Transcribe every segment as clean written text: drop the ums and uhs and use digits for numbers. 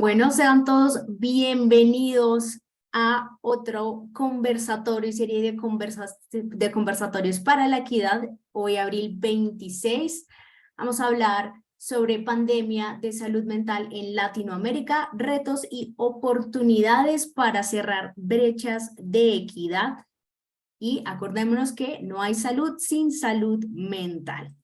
Bueno, sean todos bienvenidos a otro conversatorio, serie de conversatorios para la equidad. Hoy, abril 26, vamos a hablar sobre pandemia de salud mental en Latinoamérica, retos y oportunidades para cerrar brechas de equidad. Y acordémonos que no hay salud sin salud mental.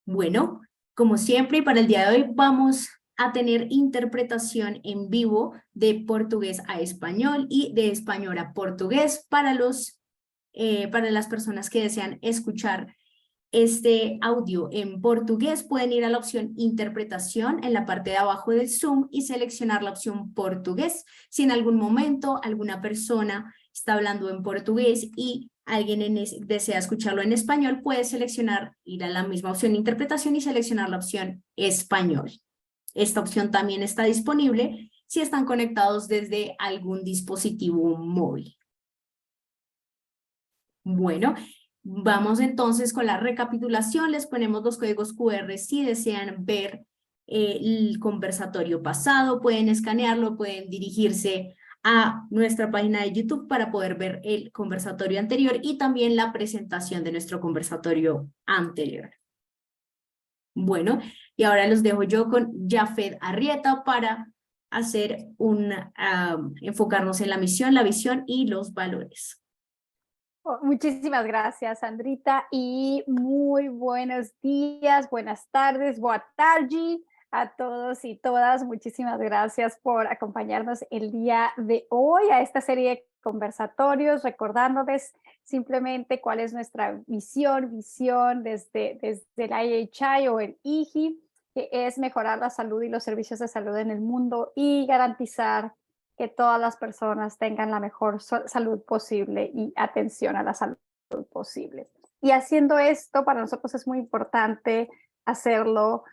Bueno, como siempre, y para el día de hoy vamos a tener interpretación en vivo de portugués a español y de español a portugués para las personas que desean escuchar este audio en portugués. Pueden ir a la opción interpretación en la parte de abajo del Zoom y seleccionar la opción portugués. Si en algún momento alguna persona está hablando en portugués y alguien desea escucharlo en español, puede seleccionar, ir a la misma opción interpretación y seleccionar la opción español. Esta opción también está disponible si están conectados desde algún dispositivo móvil. Bueno, vamos entonces con la recapitulación. Les ponemos los códigos QR si desean ver el conversatorio pasado. Pueden escanearlo, pueden dirigirse a nuestra página de YouTube para poder ver el conversatorio anterior y también la presentación de nuestro conversatorio anterior. Bueno, y ahora los dejo yo con Jafet Arrieta para hacer enfocarnos en la misión, la visión y los valores. Muchísimas gracias, Sandrita, y muy buenos días, buenas tardes, boa tarde a todos y todas. Muchísimas gracias por acompañarnos el día de hoy a esta serie de conversatorios, recordándoles simplemente cuál es nuestra visión desde el IHI o el IGI, que es mejorar la salud y los servicios de salud en el mundo y garantizar que todas las personas tengan la mejor salud posible y atención a la salud posible. Y haciendo esto, para nosotros es muy importante hacerlo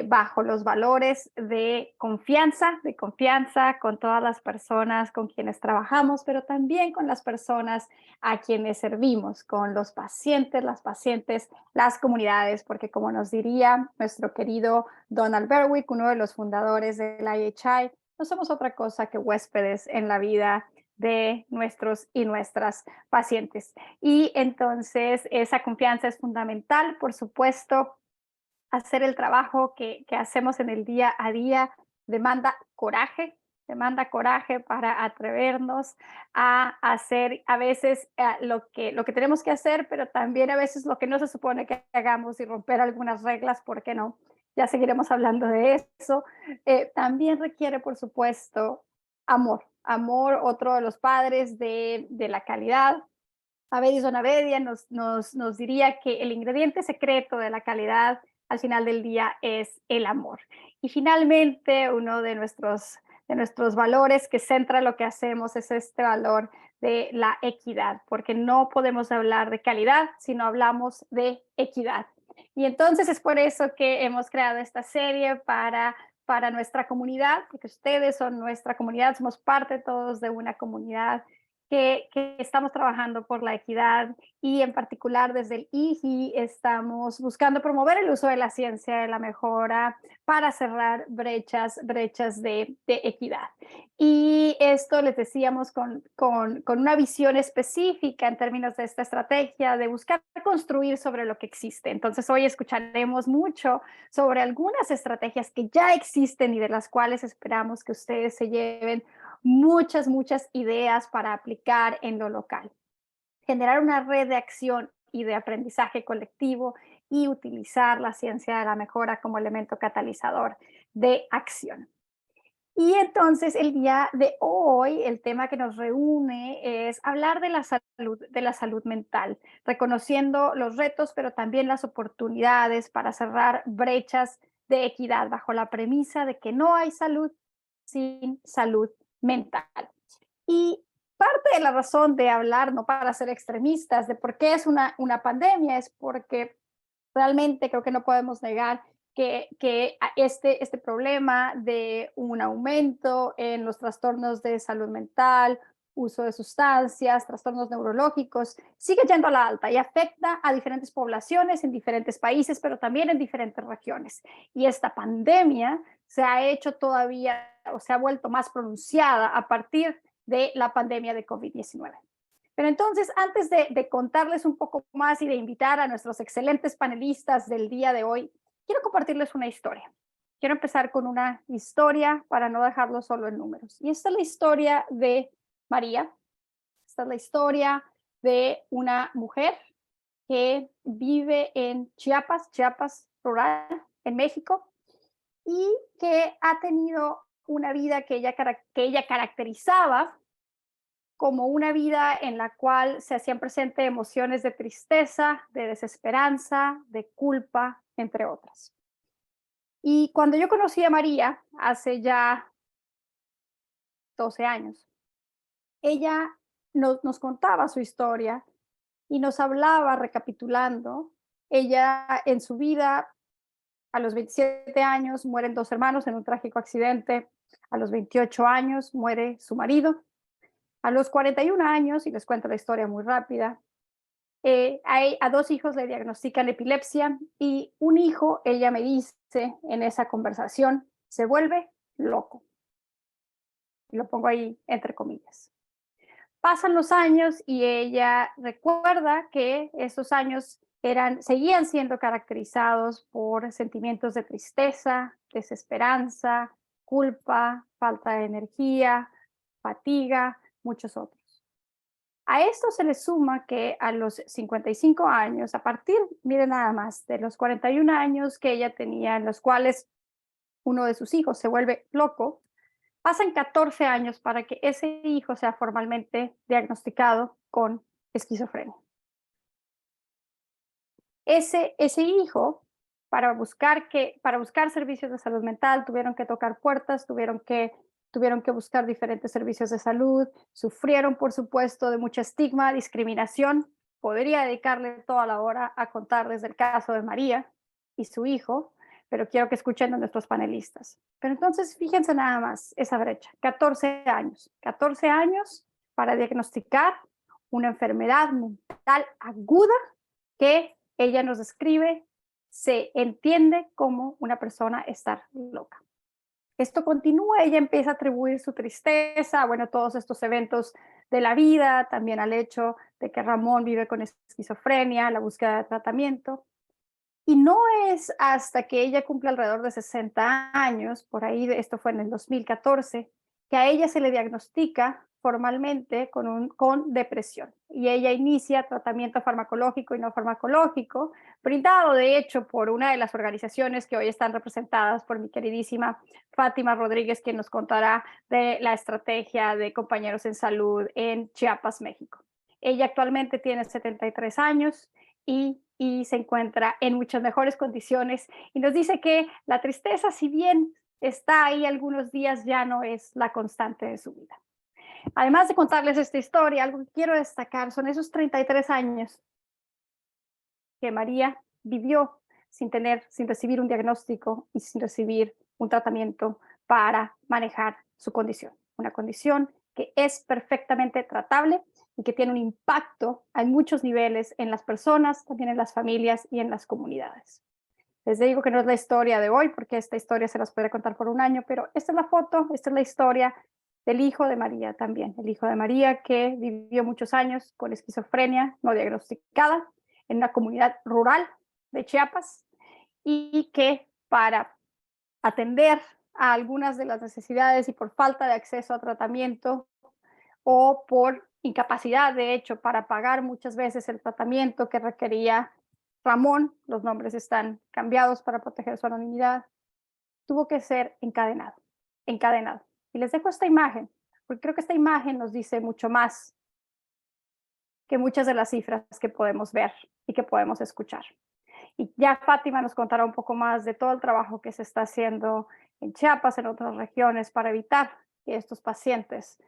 bajo los valores de confianza con todas las personas con quienes trabajamos, pero también con las personas a quienes servimos, con los pacientes, las pacientes, las comunidades, porque como nos diría nuestro querido Donald Berwick, uno de los fundadores del IHI, no somos otra cosa que huéspedes en la vida de nuestros y nuestras pacientes. Y entonces esa confianza es fundamental, por supuesto. Hacer el trabajo que hacemos en el día a día demanda coraje para atrevernos a hacer a veces lo que tenemos que hacer, pero también a veces lo que no se supone que hagamos y romper algunas reglas, ¿por qué no? Ya seguiremos hablando de eso. También requiere, por supuesto, amor, otro de los padres de la calidad. Edison Abedia nos diría que el ingrediente secreto de la calidad al final del día es el amor. Y finalmente, uno de nuestros valores que centra lo que hacemos es este valor de la equidad, porque no podemos hablar de calidad si no hablamos de equidad. Y entonces es por eso que hemos creado esta serie para nuestra comunidad, porque ustedes son nuestra comunidad, somos parte todos de una comunidad que estamos trabajando por la equidad y en particular desde el IGI estamos buscando promover el uso de la ciencia de la mejora para cerrar brechas de equidad. Y esto les decíamos con una visión específica en términos de esta estrategia de buscar construir sobre lo que existe. Entonces hoy escucharemos mucho sobre algunas estrategias que ya existen y de las cuales esperamos que ustedes se lleven muchas ideas para aplicar en lo local. Generar una red de acción y de aprendizaje colectivo y utilizar la ciencia de la mejora como elemento catalizador de acción. Y entonces el día de hoy, el tema que nos reúne es hablar de la salud mental, reconociendo los retos, pero también las oportunidades para cerrar brechas de equidad bajo la premisa de que no hay salud sin salud mental. Y parte de la razón de hablar, no para ser extremistas, de por qué es una pandemia, es porque realmente creo que no podemos negar que este problema de un aumento en los trastornos de salud mental, uso de sustancias, trastornos neurológicos, sigue yendo a la alta y afecta a diferentes poblaciones en diferentes países, pero también en diferentes regiones. Y esta pandemia se ha hecho todavía, o se ha vuelto más pronunciada a partir de la pandemia de COVID-19. Pero entonces, antes de contarles un poco más y de invitar a nuestros excelentes panelistas del día de hoy, quiero compartirles una historia. Quiero empezar con una historia para no dejarlo solo en números. Y esta es la historia de María. Esta es la historia de una mujer que vive en Chiapas, Chiapas rural, en México, y que ha tenido una vida que ella caracterizaba como una vida en la cual se hacían presentes emociones de tristeza, de desesperanza, de culpa, entre otras. Y cuando yo conocí a María, hace ya 12 años, ella nos contaba su historia y nos hablaba, recapitulando, ella en su vida, a los 27 años, mueren 2 hermanos en un trágico accidente, a los 28 años muere su marido, a los 41 años, y les cuento la historia muy rápida, a 2 hijos le diagnostican epilepsia y un hijo, ella me dice en esa conversación, se vuelve loco. Y lo pongo ahí entre comillas. Pasan los años y ella recuerda que esos años seguían siendo caracterizados por sentimientos de tristeza, desesperanza, culpa, falta de energía, fatiga, muchos otros. A esto se le suma que a los 55 años, a partir, miren nada más, de los 41 años que ella tenía, en los cuales uno de sus hijos se vuelve loco, pasan 14 años para que ese hijo sea formalmente diagnosticado con esquizofrenia. Ese hijo, para buscar servicios de salud mental, tuvieron que tocar puertas, tuvieron que buscar diferentes servicios de salud, sufrieron, por supuesto, de mucho estigma, discriminación. Podría dedicarle toda la hora a contarles del caso de María y su hijo, pero quiero que escuchen a nuestros panelistas. Pero entonces, fíjense nada más esa brecha, 14 años para diagnosticar una enfermedad mental aguda que ella nos describe, se entiende como una persona estar loca. Esto continúa, ella empieza a atribuir su tristeza, bueno, todos estos eventos de la vida, también al hecho de que Ramón vive con esquizofrenia, la búsqueda de tratamiento. Y no es hasta que ella cumple alrededor de 60 años, por ahí, esto fue en el 2014, que a ella se le diagnostica formalmente con depresión. Y ella inicia tratamiento farmacológico y no farmacológico, brindado de hecho por una de las organizaciones que hoy están representadas por mi queridísima Fátima Rodríguez, quien nos contará de la estrategia de Compañeros en Salud en Chiapas, México. Ella actualmente tiene 73 años y se encuentra en muchas mejores condiciones y nos dice que la tristeza, si bien está ahí algunos días, ya no es la constante de su vida. Además de contarles esta historia, algo que quiero destacar son esos 33 años que María vivió sin recibir un diagnóstico y sin recibir un tratamiento para manejar su condición. Una condición que es perfectamente tratable y que tiene un impacto a muchos niveles en las personas, también en las familias y en las comunidades. Les digo que no es la historia de hoy, porque esta historia se las puede contar por un año, pero esta es la foto, esta es la historia del hijo de María también. El hijo de María que vivió muchos años con esquizofrenia no diagnosticada en una comunidad rural de Chiapas y que para atender a algunas de las necesidades y por falta de acceso a tratamiento o por incapacidad, de hecho, para pagar muchas veces el tratamiento que requería Ramón, los nombres están cambiados para proteger su anonimidad, tuvo que ser encadenado. Y les dejo esta imagen, porque creo que esta imagen nos dice mucho más que muchas de las cifras que podemos ver y que podemos escuchar. Y ya Fátima nos contará un poco más de todo el trabajo que se está haciendo en Chiapas, en otras regiones, para evitar que estos pacientes,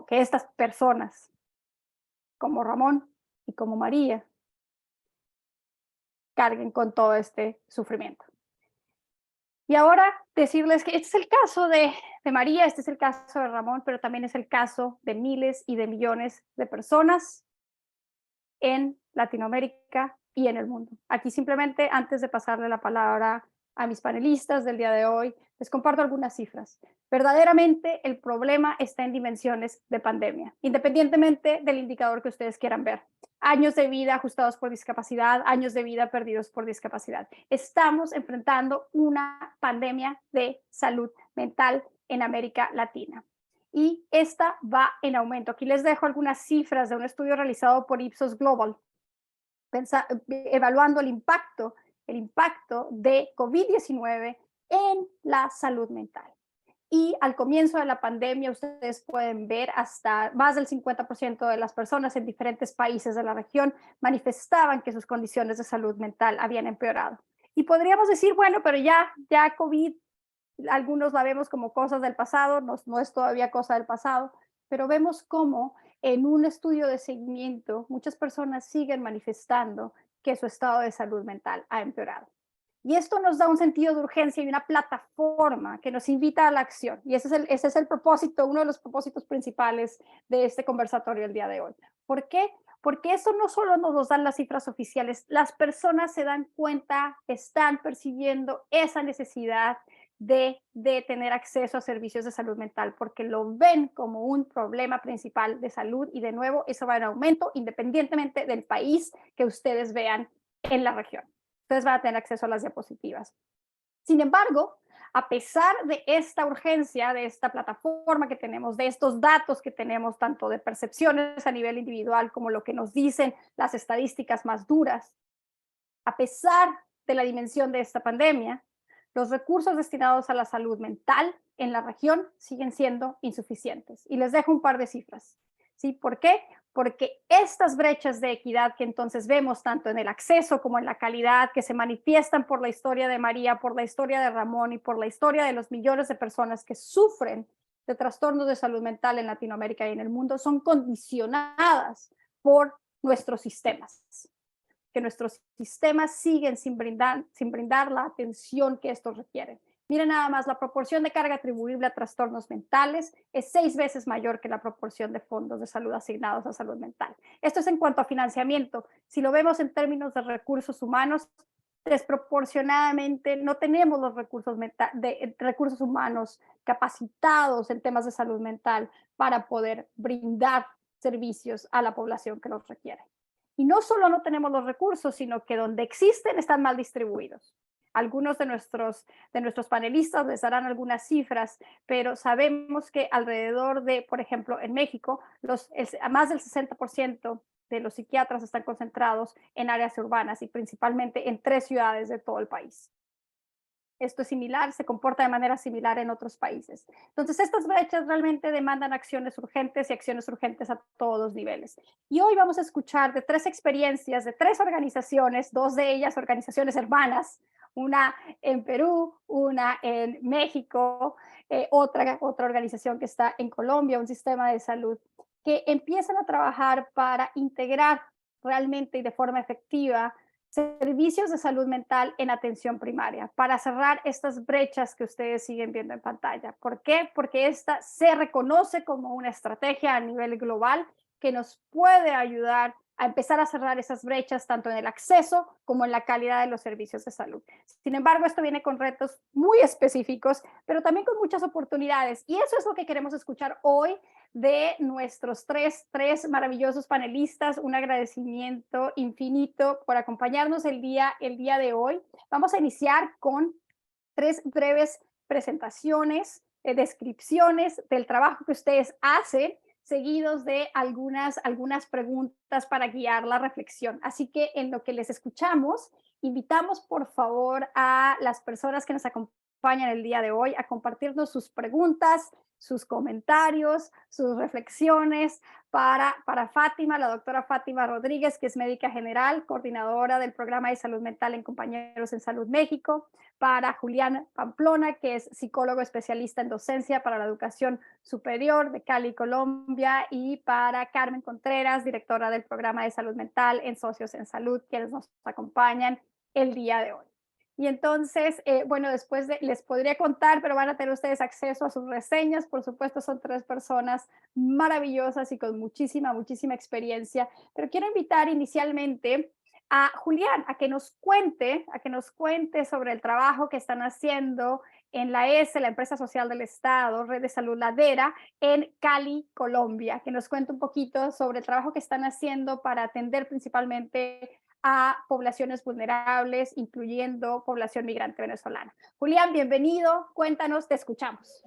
que estas personas, como Ramón y como María, carguen con todo este sufrimiento. Y ahora decirles que este es el caso de María, este es el caso de Ramón, pero también es el caso de miles y de millones de personas en Latinoamérica y en el mundo. Aquí simplemente, antes de pasarle la palabra a mis panelistas del día de hoy, les comparto algunas cifras. Verdaderamente el problema está en dimensiones de pandemia, independientemente del indicador que ustedes quieran ver. Años de vida ajustados por discapacidad, años de vida perdidos por discapacidad. Estamos enfrentando una pandemia de salud mental en América Latina y esta va en aumento. Aquí les dejo algunas cifras de un estudio realizado por Ipsos Global, evaluando el impacto de COVID-19 en la salud mental. Y al comienzo de la pandemia, ustedes pueden ver hasta más del 50% de las personas en diferentes países de la región manifestaban que sus condiciones de salud mental habían empeorado. Y podríamos decir, bueno, pero ya COVID, algunos la vemos como cosas del pasado, no es todavía cosa del pasado, pero vemos cómo en un estudio de seguimiento muchas personas siguen manifestando que su estado de salud mental ha empeorado. Y esto nos da un sentido de urgencia y una plataforma que nos invita a la acción. Y ese es el propósito, uno de los propósitos principales de este conversatorio el día de hoy. ¿Por qué? Porque eso no solo nos dan las cifras oficiales, las personas se dan cuenta, están percibiendo esa necesidad de tener acceso a servicios de salud mental, porque lo ven como un problema principal de salud y de nuevo eso va en aumento independientemente del país que ustedes vean en la región. Ustedes van a tener acceso a las diapositivas. Sin embargo, a pesar de esta urgencia, de esta plataforma que tenemos, de estos datos que tenemos, tanto de percepciones a nivel individual como lo que nos dicen las estadísticas más duras, a pesar de la dimensión de esta pandemia, los recursos destinados a la salud mental en la región siguen siendo insuficientes. Y les dejo un par de cifras. ¿Sí? ¿Por qué? Porque estas brechas de equidad que entonces vemos tanto en el acceso como en la calidad, que se manifiestan por la historia de María, por la historia de Ramón y por la historia de los millones de personas que sufren de trastornos de salud mental en Latinoamérica y en el mundo, son condicionadas por nuestros sistemas. Que nuestros sistemas siguen sin brindar la atención que estos requieren. Miren nada más, la proporción de carga atribuible a trastornos mentales es 6 veces mayor que la proporción de fondos de salud asignados a salud mental. Esto es en cuanto a financiamiento. Si lo vemos en términos de recursos humanos, desproporcionadamente no tenemos los recursos humanos capacitados en temas de salud mental para poder brindar servicios a la población que los requiere. Y no solo no tenemos los recursos, sino que donde existen están mal distribuidos. Algunos de nuestros panelistas les darán algunas cifras, pero sabemos que alrededor de, por ejemplo, en México, más del 60% de los psiquiatras están concentrados en áreas urbanas y principalmente en 3 ciudades de todo el país. Esto es similar, se comporta de manera similar en otros países. Entonces, estas brechas realmente demandan acciones urgentes y acciones urgentes a todos los niveles. Y hoy vamos a escuchar de 3 experiencias de 3 organizaciones, 2 de ellas organizaciones hermanas, una en Perú, una en México, otra organización que está en Colombia, un sistema de salud, que empiezan a trabajar para integrar realmente y de forma efectiva servicios de salud mental en atención primaria para cerrar estas brechas que ustedes siguen viendo en pantalla. ¿Por qué? Porque esta se reconoce como una estrategia a nivel global que nos puede ayudar a empezar a cerrar esas brechas tanto en el acceso como en la calidad de los servicios de salud. Sin embargo, esto viene con retos muy específicos, pero también con muchas oportunidades. Y eso es lo que queremos escuchar hoy de nuestros tres maravillosos panelistas. Un agradecimiento infinito por acompañarnos el día de hoy. Vamos a iniciar con 3 breves presentaciones, descripciones del trabajo que ustedes hacen, seguidos de algunas preguntas para guiar la reflexión. Así que en lo que les escuchamos, invitamos por favor a las personas que nos acompañan el día de hoy a compartirnos sus preguntas, sus comentarios, sus reflexiones para Fátima, la doctora Fátima Rodríguez, que es médica general, coordinadora del programa de salud mental en Compañeros en Salud México, para Julián Pamplona, que es psicólogo especialista en docencia para la educación superior de Cali, Colombia, y para Carmen Contreras, directora del programa de salud mental en Socios en Salud, quienes nos acompañan el día de hoy. Y entonces, bueno, les podría contar, pero van a tener ustedes acceso a sus reseñas. Por supuesto, son 3 personas maravillosas y con muchísima, muchísima experiencia. Pero quiero invitar inicialmente a Julián a que nos cuente sobre el trabajo que están haciendo en la ESE, la Empresa Social del Estado, Red de Salud Ladera, en Cali, Colombia, que nos cuente un poquito sobre el trabajo que están haciendo para atender principalmente a poblaciones vulnerables, incluyendo población migrante venezolana. Julián, bienvenido, cuéntanos, te escuchamos.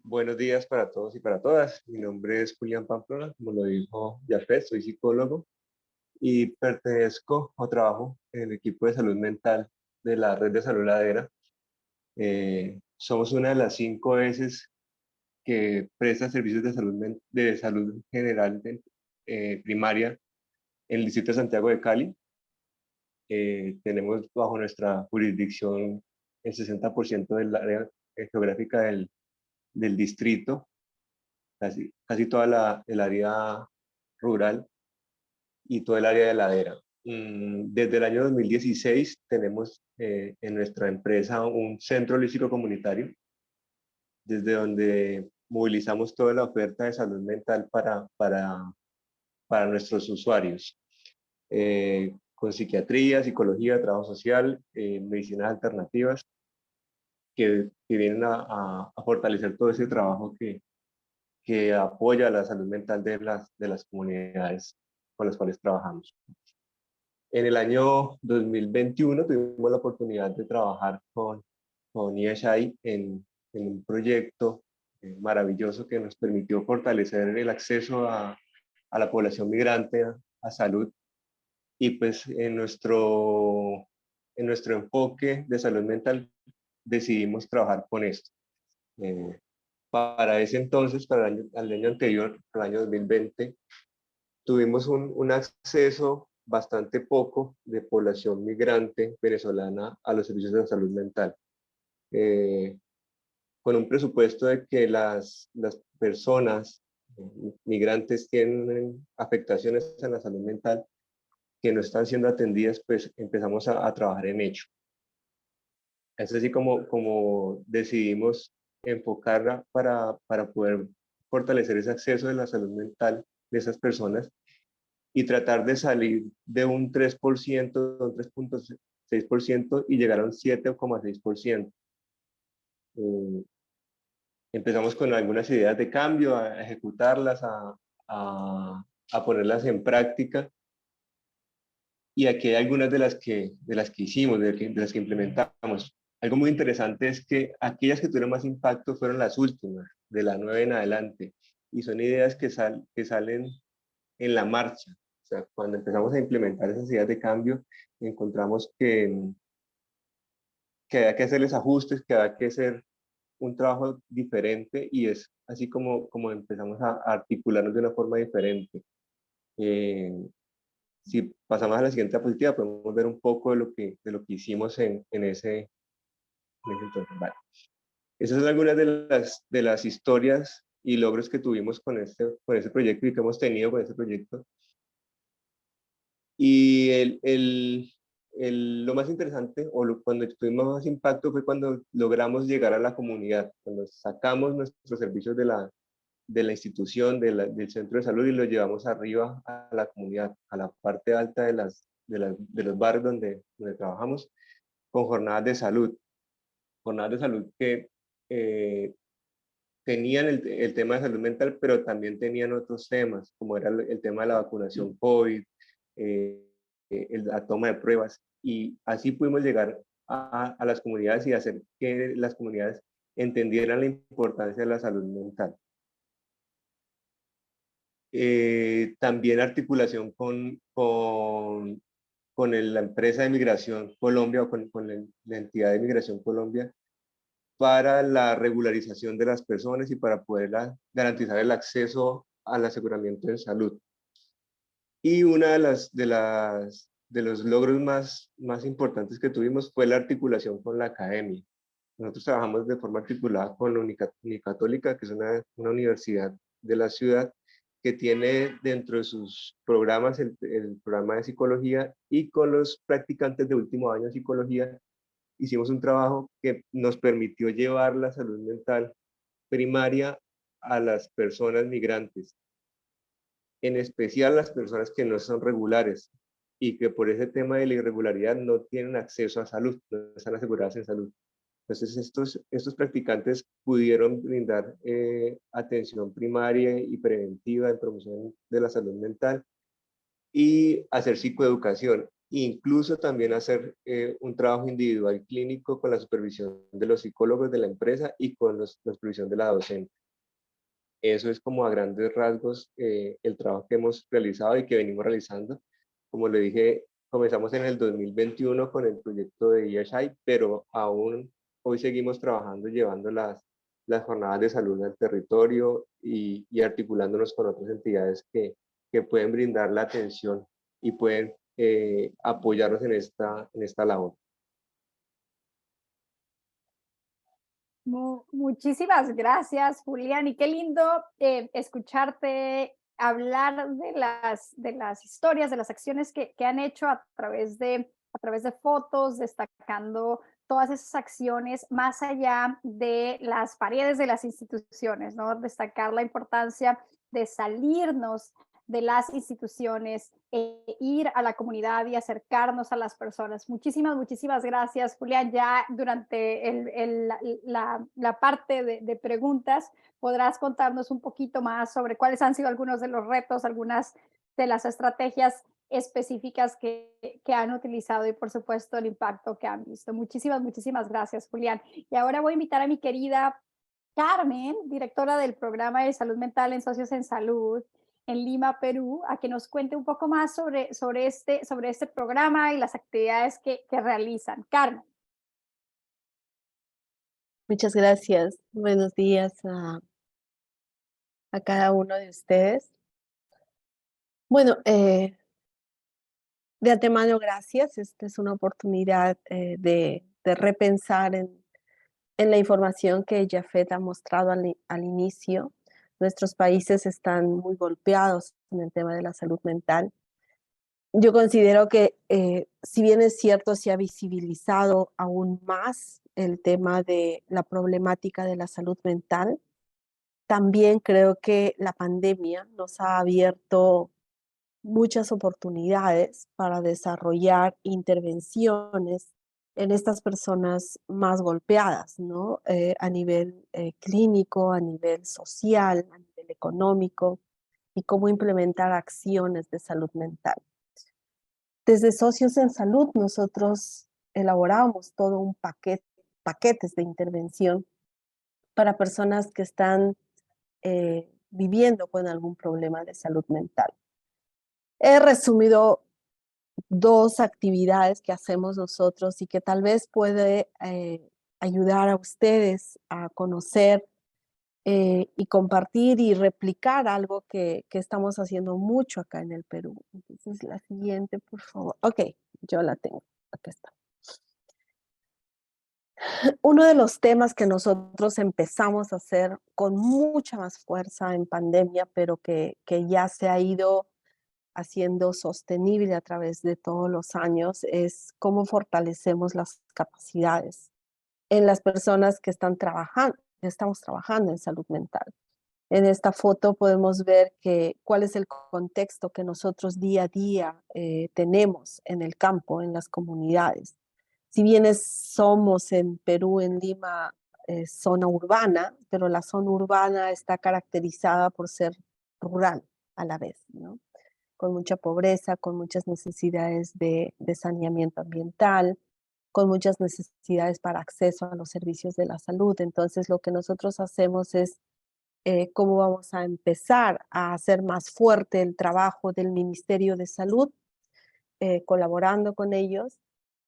Buenos días para todos y para todas. Mi nombre es Julián Pamplona, como lo dijo Jafet, soy psicólogo y pertenezco o trabajo en el equipo de salud mental de la Red de Salud Ladera. Somos una de las 5 veces que presta servicios de salud general primaria en el distrito de Santiago de Cali. Tenemos bajo nuestra jurisdicción el 60% del área geográfica del distrito, casi toda el área rural y todo el área de ladera. Desde el año 2016 tenemos en nuestra empresa un centro holístico comunitario, desde donde movilizamos toda la oferta de salud mental para nuestros usuarios, con psiquiatría, psicología, trabajo social, medicinas alternativas, que vienen a fortalecer todo ese trabajo que apoya la salud mental de las comunidades con las cuales trabajamos. En el año 2021 tuvimos la oportunidad de trabajar con ESI en un proyecto maravilloso que nos permitió fortalecer el acceso a la población migrante a salud. Y pues en nuestro enfoque de salud mental decidimos trabajar con esto. Para ese entonces, para el año anterior, el año 2020, tuvimos un acceso bastante poco de población migrante venezolana a los servicios de salud mental. Con un presupuesto de que las personas migrantes tienen afectaciones en la salud mental que no están siendo atendidas, pues empezamos a trabajar en ello. Es así como decidimos enfocarla para poder fortalecer ese acceso de la salud mental de esas personas y tratar de salir de un 3%, un 3,6% y llegar a un 7,6%. Empezamos con algunas ideas de cambio, a ejecutarlas, a ponerlas en práctica. Y aquí hay algunas de las que hicimos, de las que implementamos. Algo muy interesante es que aquellas que tuvieron más impacto fueron las últimas, de la 9 en adelante. Y son ideas que salen en la marcha. O sea, cuando empezamos a implementar esas ideas de cambio, encontramos que había que hacerles ajustes, que había que hacer un trabajo diferente y es así como empezamos a articularnos de una forma diferente. Si pasamos a la siguiente diapositiva, podemos ver un poco de lo que hicimos en ese entonces. Vale. Esas son algunas de las historias y logros que tuvimos con ese proyecto y que hemos tenido con ese proyecto. Y lo más interesante, cuando tuvimos más impacto, fue cuando logramos llegar a la comunidad, cuando sacamos nuestros servicios de la institución, del centro de salud y los llevamos arriba a la comunidad, a la parte alta de los barrios donde trabajamos, con jornadas de salud. Jornadas de salud que tenían el tema de salud mental, pero también tenían otros temas, como era el tema de la vacunación COVID, la toma de pruebas, y así pudimos llegar a las comunidades y hacer que las comunidades entendieran la importancia de la salud mental. También articulación con la empresa de Migración Colombia o con la entidad de Migración Colombia para la regularización de las personas y para poder garantizar el acceso al aseguramiento de salud. Y una de los logros más importantes que tuvimos fue la articulación con la academia. Nosotros trabajamos de forma articulada con la Unicatólica, que es una universidad de la ciudad, que tiene dentro de sus programas el programa de psicología, y con los practicantes de último año de psicología hicimos un trabajo que nos permitió llevar la salud mental primaria a las personas migrantes, en especial las personas que no son regulares y que por ese tema de la irregularidad no tienen acceso a salud, no están aseguradas en salud. Entonces estos practicantes pudieron brindar atención primaria y preventiva en promoción de la salud mental y hacer psicoeducación, incluso también hacer un trabajo individual clínico con la supervisión de los psicólogos de la empresa y con la supervisión de la docente. Eso es como a grandes rasgos el trabajo que hemos realizado y que venimos realizando. Como le dije, comenzamos en el 2021 con el proyecto de EHI, pero aún hoy seguimos trabajando, llevando las jornadas de salud al territorio y articulándonos con otras entidades que pueden brindar la atención y pueden apoyarnos en esta labor. Muchísimas gracias, Julián, y qué lindo escucharte hablar de las historias, de las acciones que han hecho a través de fotos, destacando todas esas acciones más allá de las paredes de las instituciones, ¿no? Destacar la importancia de salirnos de las instituciones, ir a la comunidad y acercarnos a las personas. Muchísimas gracias, Julián. Ya durante la parte de preguntas podrás contarnos un poquito más sobre cuáles han sido algunos de los retos, algunas de las estrategias específicas que han utilizado y por supuesto el impacto que han visto. Muchísimas gracias, Julián. Y ahora voy a invitar a mi querida Carmen, directora del programa de salud mental en Socios en Salud en Lima, Perú, a que nos cuente un poco más sobre este programa y las actividades que realizan. Carmen. Muchas gracias. Buenos días a cada uno de ustedes. Bueno, de antemano, gracias. Esta es una oportunidad de repensar en la información que Jafet ha mostrado al inicio. Nuestros países están muy golpeados en el tema de la salud mental. Yo considero que, si bien es cierto, se ha visibilizado aún más el tema de la problemática de la salud mental, también creo que la pandemia nos ha abierto muchas oportunidades para desarrollar intervenciones en estas personas más golpeadas, ¿no? A nivel clínico, a nivel social, a nivel económico, y cómo implementar acciones de salud mental. Desde Socios en Salud, nosotros elaboramos todo un paquetes de intervención para personas que están viviendo con algún problema de salud mental. He resumido 2 actividades que hacemos nosotros y que tal vez puede ayudar a ustedes a conocer y compartir y replicar algo que estamos haciendo mucho acá en el Perú. Entonces, la siguiente, por favor. Ok, yo la tengo. Acá está. Uno de los temas que nosotros empezamos a hacer con mucha más fuerza en pandemia, pero que ya se ha ido haciendo sostenible a través de todos los años, es cómo fortalecemos las capacidades en las personas que estamos trabajando en salud mental. En esta foto podemos ver cuál es el contexto que nosotros día a día tenemos en el campo, en las comunidades. Si bien somos en Perú, en Lima, zona urbana, pero la zona urbana está caracterizada por ser rural a la vez, ¿no? Con mucha pobreza, con muchas necesidades de saneamiento ambiental, con muchas necesidades para acceso a los servicios de la salud. Entonces, lo que nosotros hacemos es cómo vamos a empezar a hacer más fuerte el trabajo del Ministerio de Salud, colaborando con ellos,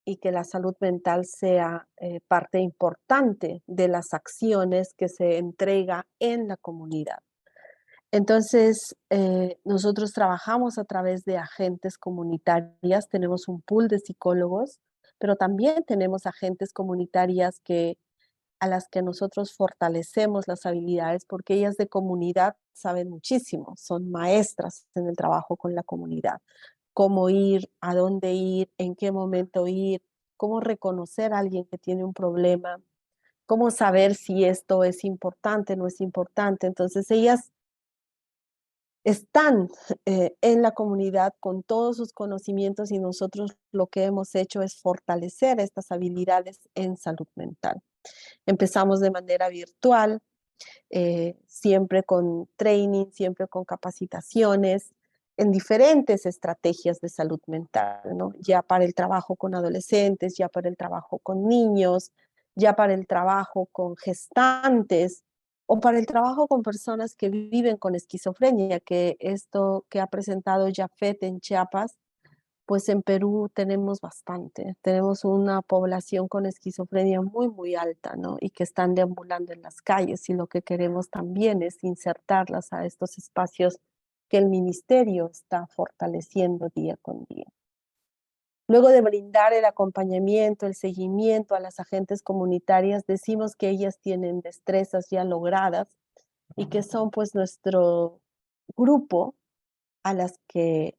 y que la salud mental sea parte importante de las acciones que se entrega en la comunidad. Entonces, nosotros trabajamos a través de agentes comunitarias, tenemos un pool de psicólogos, pero también tenemos agentes comunitarias a las que nosotros fortalecemos las habilidades, porque ellas de comunidad saben muchísimo, son maestras en el trabajo con la comunidad. Cómo ir, a dónde ir, en qué momento ir, cómo reconocer a alguien que tiene un problema, cómo saber si esto es importante, no es importante. Entonces ellas están en la comunidad con todos sus conocimientos y nosotros lo que hemos hecho es fortalecer estas habilidades en salud mental. Empezamos de manera virtual, siempre con training, siempre con capacitaciones en diferentes estrategias de salud mental, ¿no? Ya para el trabajo con adolescentes, ya para el trabajo con niños, ya para el trabajo con gestantes o para el trabajo con personas que viven con esquizofrenia, que esto que ha presentado Jafet en Chiapas, pues en Perú tenemos bastante, tenemos una población con esquizofrenia muy, muy alta, ¿no? Y que están deambulando en las calles y lo que queremos también es insertarlas a estos espacios que el ministerio está fortaleciendo día con día. Luego de brindar el acompañamiento, el seguimiento a las agentes comunitarias, decimos que ellas tienen destrezas ya logradas y que son pues nuestro grupo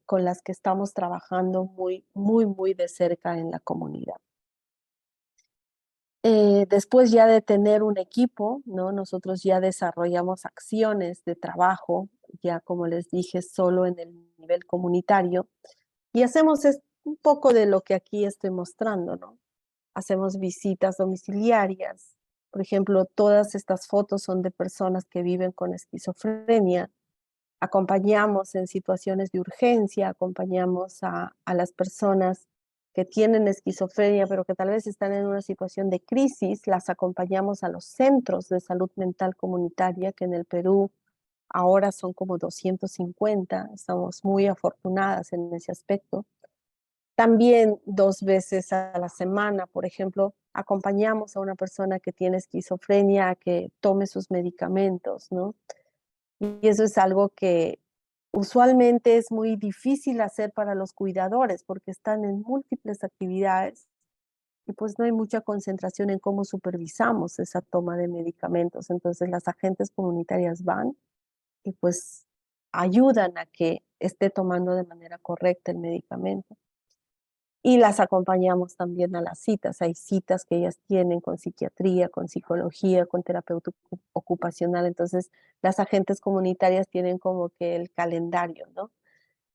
con las que estamos trabajando muy, muy, muy de cerca en la comunidad. Después ya de tener un equipo, ¿no? Nosotros ya desarrollamos acciones de trabajo, ya como les dije, solo en el nivel comunitario, y hacemos un poco de lo que aquí estoy mostrando, ¿no? Hacemos visitas domiciliarias. Por ejemplo, todas estas fotos son de personas que viven con esquizofrenia. Acompañamos en situaciones de urgencia, acompañamos a las personas que tienen esquizofrenia, pero que tal vez están en una situación de crisis, las acompañamos a los centros de salud mental comunitaria, que en el Perú ahora son como 250, estamos muy afortunadas en ese aspecto. También 2 veces a la semana, por ejemplo, acompañamos a una persona que tiene esquizofrenia a que tome sus medicamentos, ¿no? Y eso es algo que usualmente es muy difícil hacer para los cuidadores porque están en múltiples actividades y pues no hay mucha concentración en cómo supervisamos esa toma de medicamentos. Entonces las agentes comunitarias van y pues ayudan a que esté tomando de manera correcta el medicamento. Y las acompañamos también a las citas. Hay citas que ellas tienen con psiquiatría, con psicología, con terapeuta ocupacional. Entonces, las agentes comunitarias tienen como que el calendario, ¿no?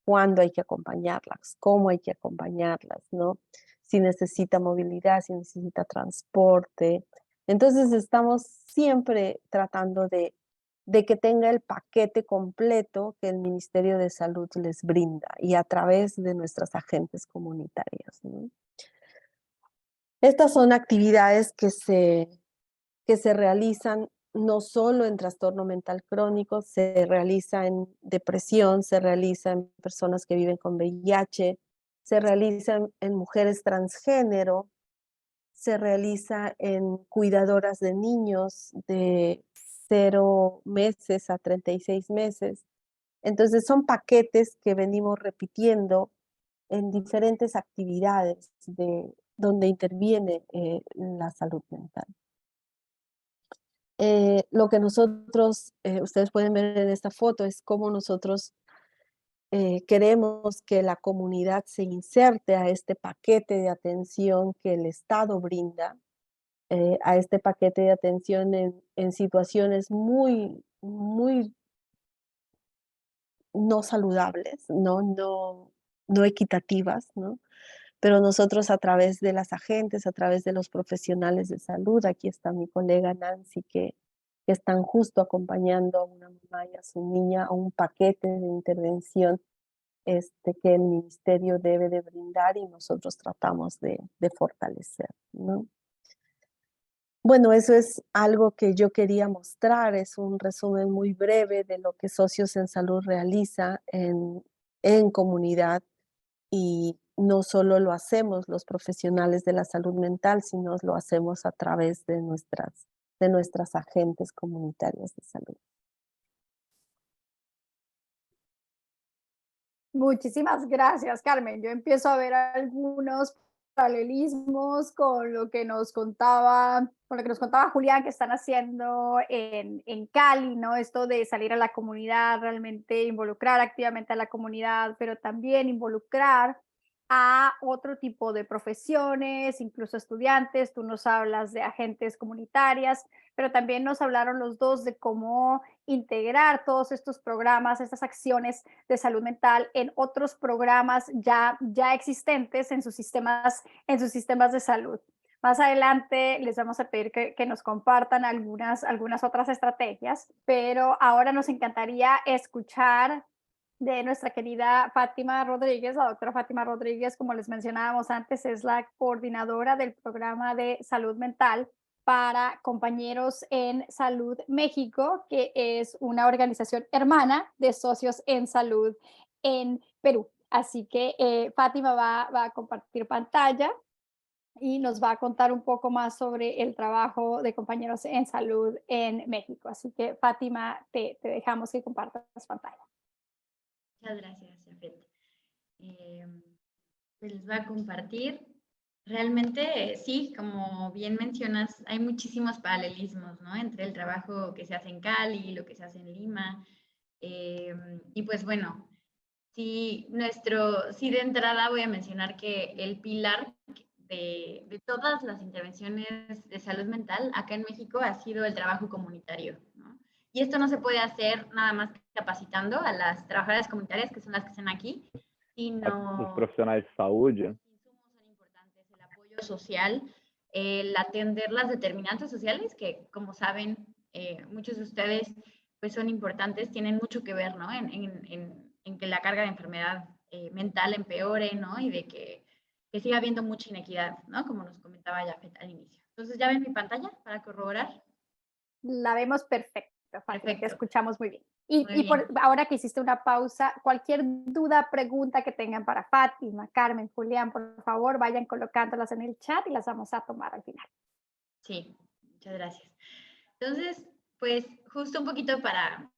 Cuándo hay que acompañarlas, cómo hay que acompañarlas, ¿no? Si necesita movilidad, si necesita transporte. Entonces, estamos siempre tratando de que tenga el paquete completo que el Ministerio de Salud les brinda y a través de nuestras agentes comunitarias, ¿no? Estas son actividades que se realizan no solo en trastorno mental crónico, se realiza en depresión, se realiza en personas que viven con VIH, se realiza en mujeres transgénero, se realiza en cuidadoras de niños de 0 meses a 36 meses. Entonces son paquetes que venimos repitiendo en diferentes actividades donde interviene la salud mental. Lo que nosotros, ustedes pueden ver en esta foto, es cómo nosotros queremos que la comunidad se inserte a este paquete de atención que el Estado brinda, a este paquete de atención en situaciones muy, muy no saludables, no equitativas, ¿no? Pero nosotros a través de las agentes, a través de los profesionales de salud, aquí está mi colega Nancy, que están justo acompañando a una mamá y a su niña a un paquete de intervención que el ministerio debe de brindar y nosotros tratamos de fortalecer, ¿no? Bueno, eso es algo que yo quería mostrar, es un resumen muy breve de lo que Socios en Salud realiza en comunidad y no solo lo hacemos los profesionales de la salud mental, sino lo hacemos a través de nuestras agentes comunitarias de salud. Muchísimas gracias, Carmen. Yo empiezo a ver algunos paralelismos con lo que nos contaba, Julián, que están haciendo en Cali, ¿no? Esto de salir a la comunidad, realmente involucrar activamente a la comunidad, pero también involucrar a otro tipo de profesiones, incluso estudiantes. Tú nos hablas de agentes comunitarias, pero también nos hablaron los dos de cómo integrar todos estos programas, estas acciones de salud mental en otros programas ya existentes en sus sistemas de salud. Más adelante les vamos a pedir que nos compartan algunas otras estrategias, pero ahora nos encantaría escuchar de nuestra querida Fátima Rodríguez. La doctora Fátima Rodríguez, como les mencionábamos antes, es la coordinadora del programa de salud mental para compañeros en Salud México, que es una organización hermana de socios en salud en Perú. Así que Fátima va a compartir pantalla y nos va a contar un poco más sobre el trabajo de compañeros en salud en México. Así que Fátima, te dejamos que compartas pantalla. Muchas gracias, Jafet. Pues les voy a compartir. Realmente, sí, como bien mencionas, hay muchísimos paralelismos, ¿no? Entre el trabajo que se hace en Cali y lo que se hace en Lima. Y pues bueno, sí, de entrada voy a mencionar que el pilar de todas las intervenciones de salud mental acá en México ha sido el trabajo comunitario, ¿no? Y esto no se puede hacer nada más capacitando a las trabajadoras comunitarias, que son las que están aquí, sino Os profissionais de saúde. los insumos son importantes, el apoyo social, el atender las determinantes sociales, que como saben, muchos de ustedes pues son importantes, tienen mucho que ver, ¿no? En que la carga de enfermedad mental empeore, ¿no? Y de que siga habiendo mucha inequidad, ¿no? Como nos comentaba Jafet al inicio. Entonces, ¿ya ven mi pantalla para corroborar? La vemos perfecto, Fátima, te Perfecto. escuchamos muy bien. Muy Y bien. ahora que hiciste una pausa, cualquier duda, pregunta que tengan para Fátima, Carmen, Julián, por favor, vayan colocándolas en el chat y las vamos a tomar al final. Sí, muchas gracias. Entonces, pues justo un poquito para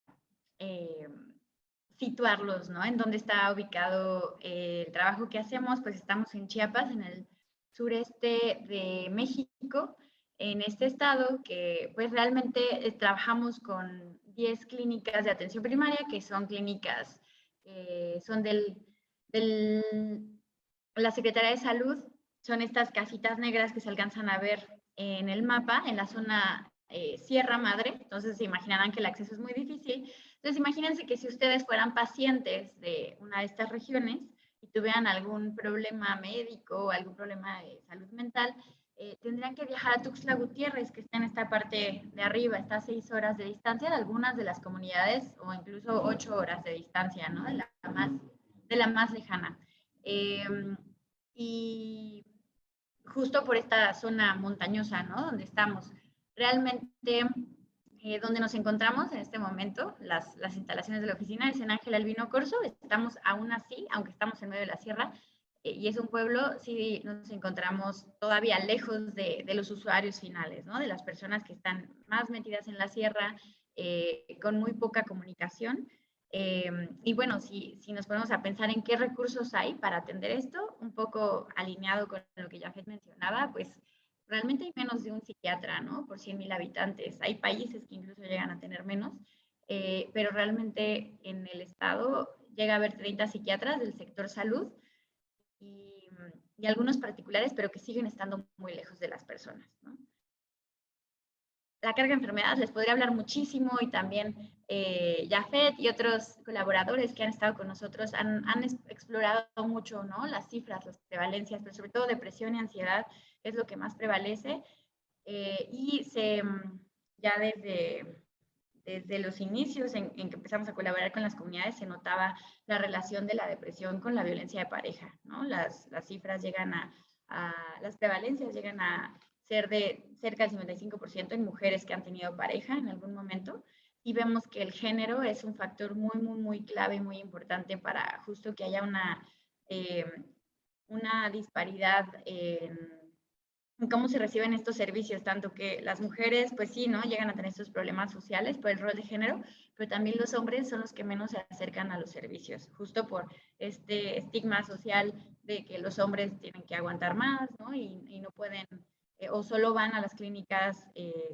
situarlos, ¿no? En dónde está ubicado el trabajo que hacemos, pues estamos en Chiapas, en el sureste de México, en este estado que pues realmente trabajamos con 10 clínicas de atención primaria, que son clínicas, son la Secretaría de Salud, son estas casitas negras que se alcanzan a ver en el mapa, en la zona Sierra Madre, entonces se imaginarán que el acceso es muy difícil. Entonces imagínense que si ustedes fueran pacientes de una de estas regiones y tuvieran algún problema médico o algún problema de salud mental, tendrían que viajar a Tuxtla Gutiérrez, que está en esta parte de arriba, está a 6 horas de distancia de algunas de las comunidades o incluso 8 horas de distancia, ¿no? De la más lejana. Y justo por esta zona montañosa, ¿no? Donde estamos. Realmente, donde nos encontramos en este momento, las instalaciones de la oficina es en Ángel Albino Corzo. Estamos aún así, aunque estamos en medio de la sierra, y es un pueblo, sí nos encontramos todavía lejos de los usuarios finales, ¿no? De las personas que están más metidas en la sierra, con muy poca comunicación. Y bueno, si nos ponemos a pensar en qué recursos hay para atender esto, un poco alineado con lo que Jafet mencionaba, pues realmente hay menos de un psiquiatra, ¿no? Por 100,000 habitantes. Hay países que incluso llegan a tener menos, pero realmente en el estado llega a haber 30 psiquiatras del sector salud y algunos particulares, pero que siguen estando muy lejos de las personas, ¿no? La carga de enfermedad les podría hablar muchísimo y también Jafet y otros colaboradores que han estado con nosotros han explorado mucho, ¿no? Las cifras, las prevalencias, pero sobre todo depresión y ansiedad es lo que más prevalece. Y ya desde los inicios en que empezamos a colaborar con las comunidades se notaba la relación de la depresión con la violencia de pareja, ¿no? Las cifras llegan las prevalencias llegan a ser de cerca del 55% en mujeres que han tenido pareja en algún momento, y vemos que el género es un factor muy, muy, muy clave y muy importante para justo que haya una disparidad en cómo se reciben estos servicios, tanto que las mujeres, pues sí, ¿no? Llegan a tener estos problemas sociales por el rol de género, pero también los hombres son los que menos se acercan a los servicios, justo por este estigma social de que los hombres tienen que aguantar más, ¿no? Y no pueden, o solo van a las clínicas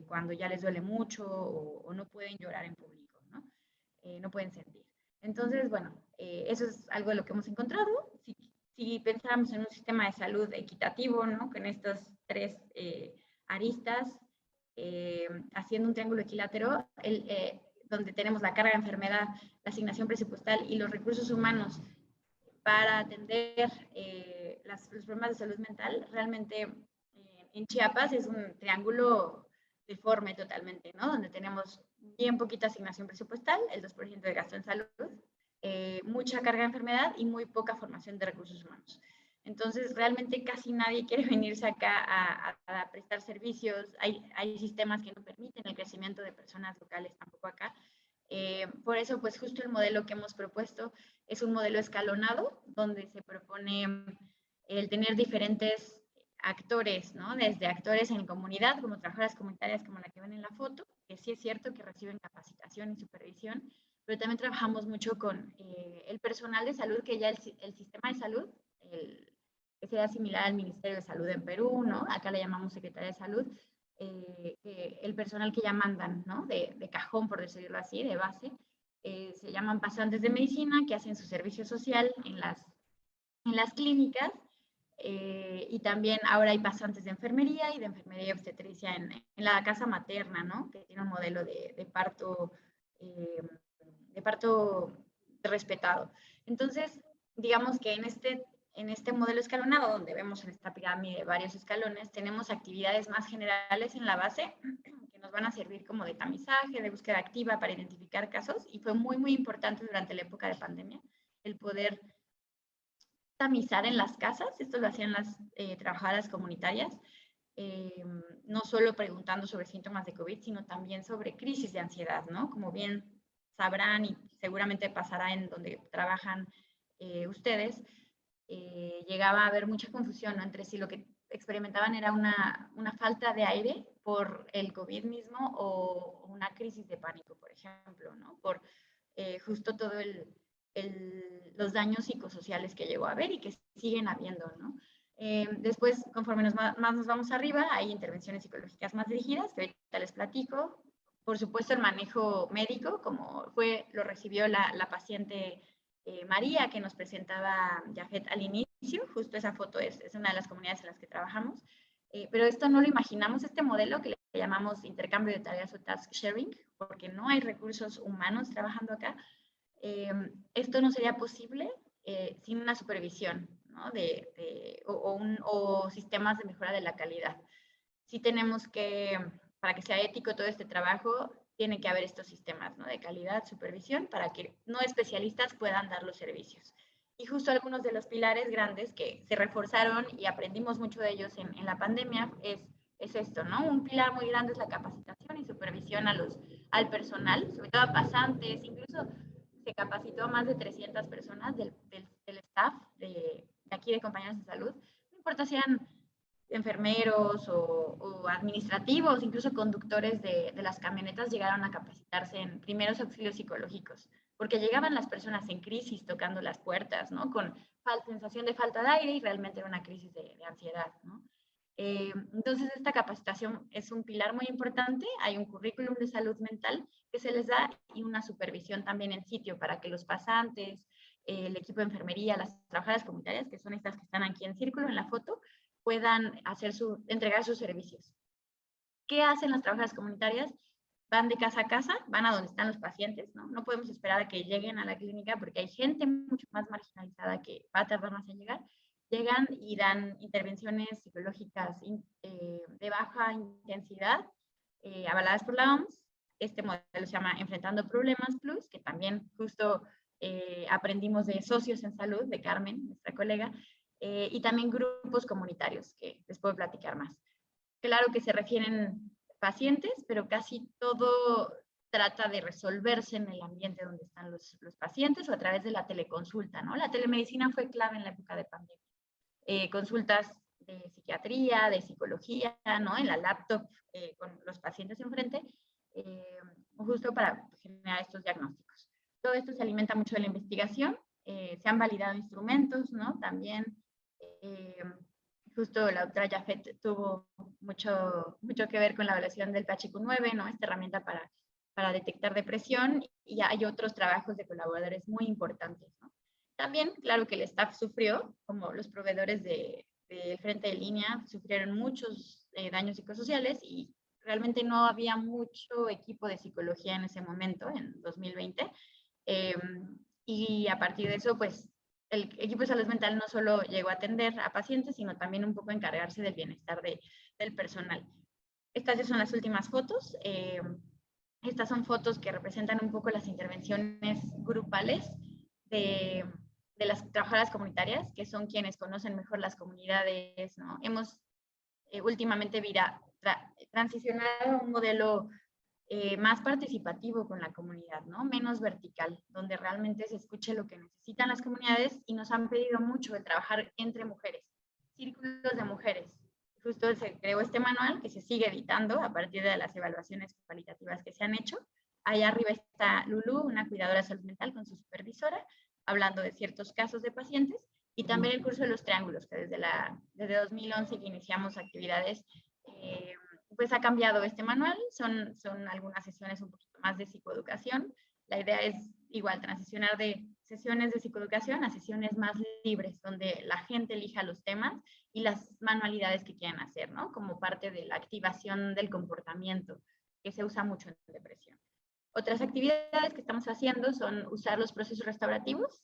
cuando ya les duele mucho o no pueden llorar en público, ¿no? No pueden sentir. Entonces, bueno, eso es algo de lo que hemos encontrado. Si si pensáramos en un sistema de salud equitativo, ¿no? Con estas tres aristas, haciendo un triángulo equilátero, donde tenemos la carga de enfermedad, la asignación presupuestal y los recursos humanos para atender los problemas de salud mental, realmente en Chiapas es un triángulo deforme totalmente, ¿no? Donde tenemos bien poquita asignación presupuestal, el 2% de gasto en salud, mucha carga de enfermedad y muy poca formación de recursos humanos. Entonces, realmente casi nadie quiere venirse acá a prestar servicios. Hay sistemas que no permiten el crecimiento de personas locales tampoco acá. Por eso, pues justo el modelo que hemos propuesto es un modelo escalonado, donde se propone el tener diferentes actores, ¿no? Desde actores en comunidad, como trabajadoras comunitarias como la que ven en la foto, que sí es cierto que reciben capacitación y supervisión, pero también trabajamos mucho con el personal de salud, que ya el sistema de salud, que sería similar al Ministerio de Salud en Perú, ¿no? Acá le llamamos Secretaría de Salud, el personal que ya mandan, ¿no? De cajón, por decirlo así, de base, se llaman pasantes de medicina, que hacen su servicio social en las clínicas, y también ahora hay pasantes de enfermería y de enfermería y obstetricia en la casa materna, ¿no? Que tiene un modelo de parto respetado. Entonces, digamos que en este modelo escalonado, donde vemos en esta pirámide varios escalones, tenemos actividades más generales en la base que nos van a servir como de tamizaje, de búsqueda activa para identificar casos, y fue muy, muy importante durante la época de pandemia el poder tamizar en las casas. Esto lo hacían las trabajadoras comunitarias, no solo preguntando sobre síntomas de COVID, sino también sobre crisis de ansiedad, ¿no? Como bien sabrán y seguramente pasará en donde trabajan ustedes, llegaba a haber mucha confusión, ¿no? Entre si lo que experimentaban era una falta de aire por el COVID mismo o una crisis de pánico, por ejemplo, ¿no? Por justo todo los daños psicosociales que llegó a haber y que siguen habiendo, ¿no? Después, conforme más nos vamos arriba, hay intervenciones psicológicas más dirigidas, que ahorita les platico. Por supuesto, el manejo médico, como lo recibió la paciente María, que nos presentaba Jafet al inicio. Justo esa foto es una de las comunidades en las que trabajamos. Pero esto no lo imaginamos, este modelo que le llamamos intercambio de tareas o task sharing, porque no hay recursos humanos trabajando acá. Esto no sería posible sin una supervisión, ¿no? o sistemas de mejora de la calidad. Sí tenemos que, para que sea ético todo este trabajo, tiene que haber estos sistemas, ¿no? De calidad, supervisión, para que no especialistas puedan dar los servicios. Y justo algunos de los pilares grandes que se reforzaron y aprendimos mucho de ellos en la pandemia es esto, ¿no? Un pilar muy grande es la capacitación y supervisión al personal, sobre todo a pasantes, incluso se capacitó a más de 300 personas del staff de aquí de compañeros de salud, no importa si eran enfermeros o administrativos, incluso conductores de las camionetas llegaron a capacitarse en primeros auxilios psicológicos, porque llegaban las personas en crisis tocando las puertas, ¿no? Con sensación de falta de aire y realmente era una crisis de ansiedad, ¿no? Entonces, esta capacitación es un pilar muy importante. Hay un currículum de salud mental que se les da y una supervisión también en sitio para que los pasantes, el equipo de enfermería, las trabajadoras comunitarias, que son estas que están aquí en círculo en la foto, puedan entregar sus servicios. ¿Qué hacen las trabajadoras comunitarias? Van de casa a casa, van a donde están los pacientes, ¿no? No podemos esperar a que lleguen a la clínica porque hay gente mucho más marginalizada que va a tardar más en llegar. Llegan y dan intervenciones psicológicas de baja intensidad, avaladas por la OMS. Este modelo se llama Enfrentando Problemas Plus, que también justo aprendimos de Socios en Salud, de Carmen, nuestra colega, y también grupos comunitarios, que les puedo platicar más. Claro que se refieren pacientes, pero casi todo trata de resolverse en el ambiente donde están los pacientes o a través de la teleconsulta, ¿no? La telemedicina fue clave en la época de pandemia. Consultas de psiquiatría, de psicología, ¿no? En la laptop con los pacientes enfrente, justo para generar estos diagnósticos. Todo esto se alimenta mucho de la investigación, se han validado instrumentos, ¿no? También justo la doctora Jafet tuvo mucho que ver con la evaluación del PHQ-9, ¿no? Esta herramienta para detectar depresión, y hay otros trabajos de colaboradores muy importantes, ¿no? También, claro que el staff sufrió, como los proveedores del frente de línea, sufrieron muchos daños psicosociales y realmente no había mucho equipo de psicología en ese momento, en 2020. Y a partir de eso, pues, el equipo de salud mental no solo llegó a atender a pacientes, sino también un poco encargarse del bienestar del personal. Estas ya son las últimas fotos. Estas son fotos que representan un poco las intervenciones grupales de las trabajadoras comunitarias, que son quienes conocen mejor las comunidades, ¿no? Hemos últimamente transicionado a un modelo más participativo con la comunidad, ¿no? Menos vertical, donde realmente se escuche lo que necesitan las comunidades, y nos han pedido mucho el trabajar entre mujeres, círculos de mujeres. Justo se creó este manual que se sigue editando a partir de las evaluaciones cualitativas que se han hecho. Allá arriba está Lulu, una cuidadora de salud mental con su supervisora, hablando de ciertos casos de pacientes, y también el curso de los triángulos, que desde 2011 que iniciamos actividades, pues ha cambiado este manual. Son algunas sesiones un poquito más de psicoeducación. La idea es igual transicionar de sesiones de psicoeducación a sesiones más libres, donde la gente elija los temas y las manualidades que quieran hacer, ¿no? Como parte de la activación del comportamiento, que se usa mucho en depresión. Otras actividades que estamos haciendo son usar los procesos restaurativos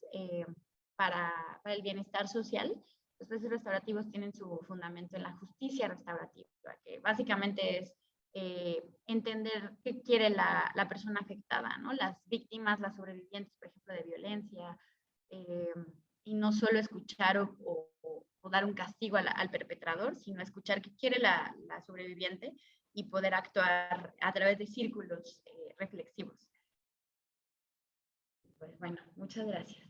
para el bienestar social. Los procesos restaurativos tienen su fundamento en la justicia restaurativa, que básicamente es entender qué quiere la persona afectada, ¿no? Las víctimas, las sobrevivientes, por ejemplo, de violencia, y no solo escuchar o dar un castigo al perpetrador, sino escuchar qué quiere la sobreviviente y poder actuar a través de círculos reflexivos. Pues bueno, muchas gracias.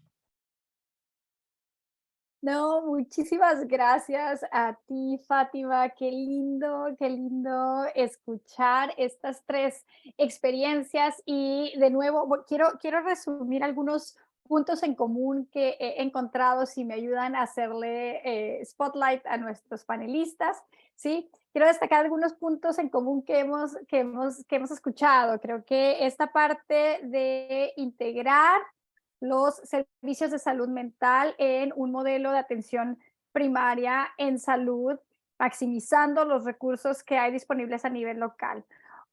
No, muchísimas gracias a ti, Fátima. Qué lindo escuchar estas tres experiencias. Y de nuevo, quiero resumir algunos puntos en común que he encontrado, si me ayudan a hacerle spotlight a nuestros panelistas, ¿sí? Quiero destacar algunos puntos en común que hemos escuchado. Creo que esta parte de integrar los servicios de salud mental en un modelo de atención primaria en salud, maximizando los recursos que hay disponibles a nivel local.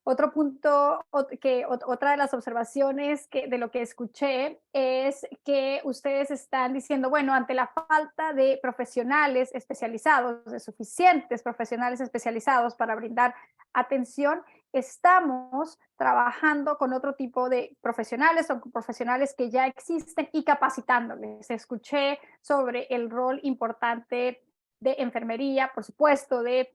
Otro punto, otra de las observaciones de lo que escuché es que ustedes están diciendo, bueno, ante la falta de profesionales especializados, de suficientes profesionales especializados para brindar atención, estamos trabajando con otro tipo de profesionales o con profesionales que ya existen y capacitándoles. Escuché sobre el rol importante de enfermería, por supuesto, de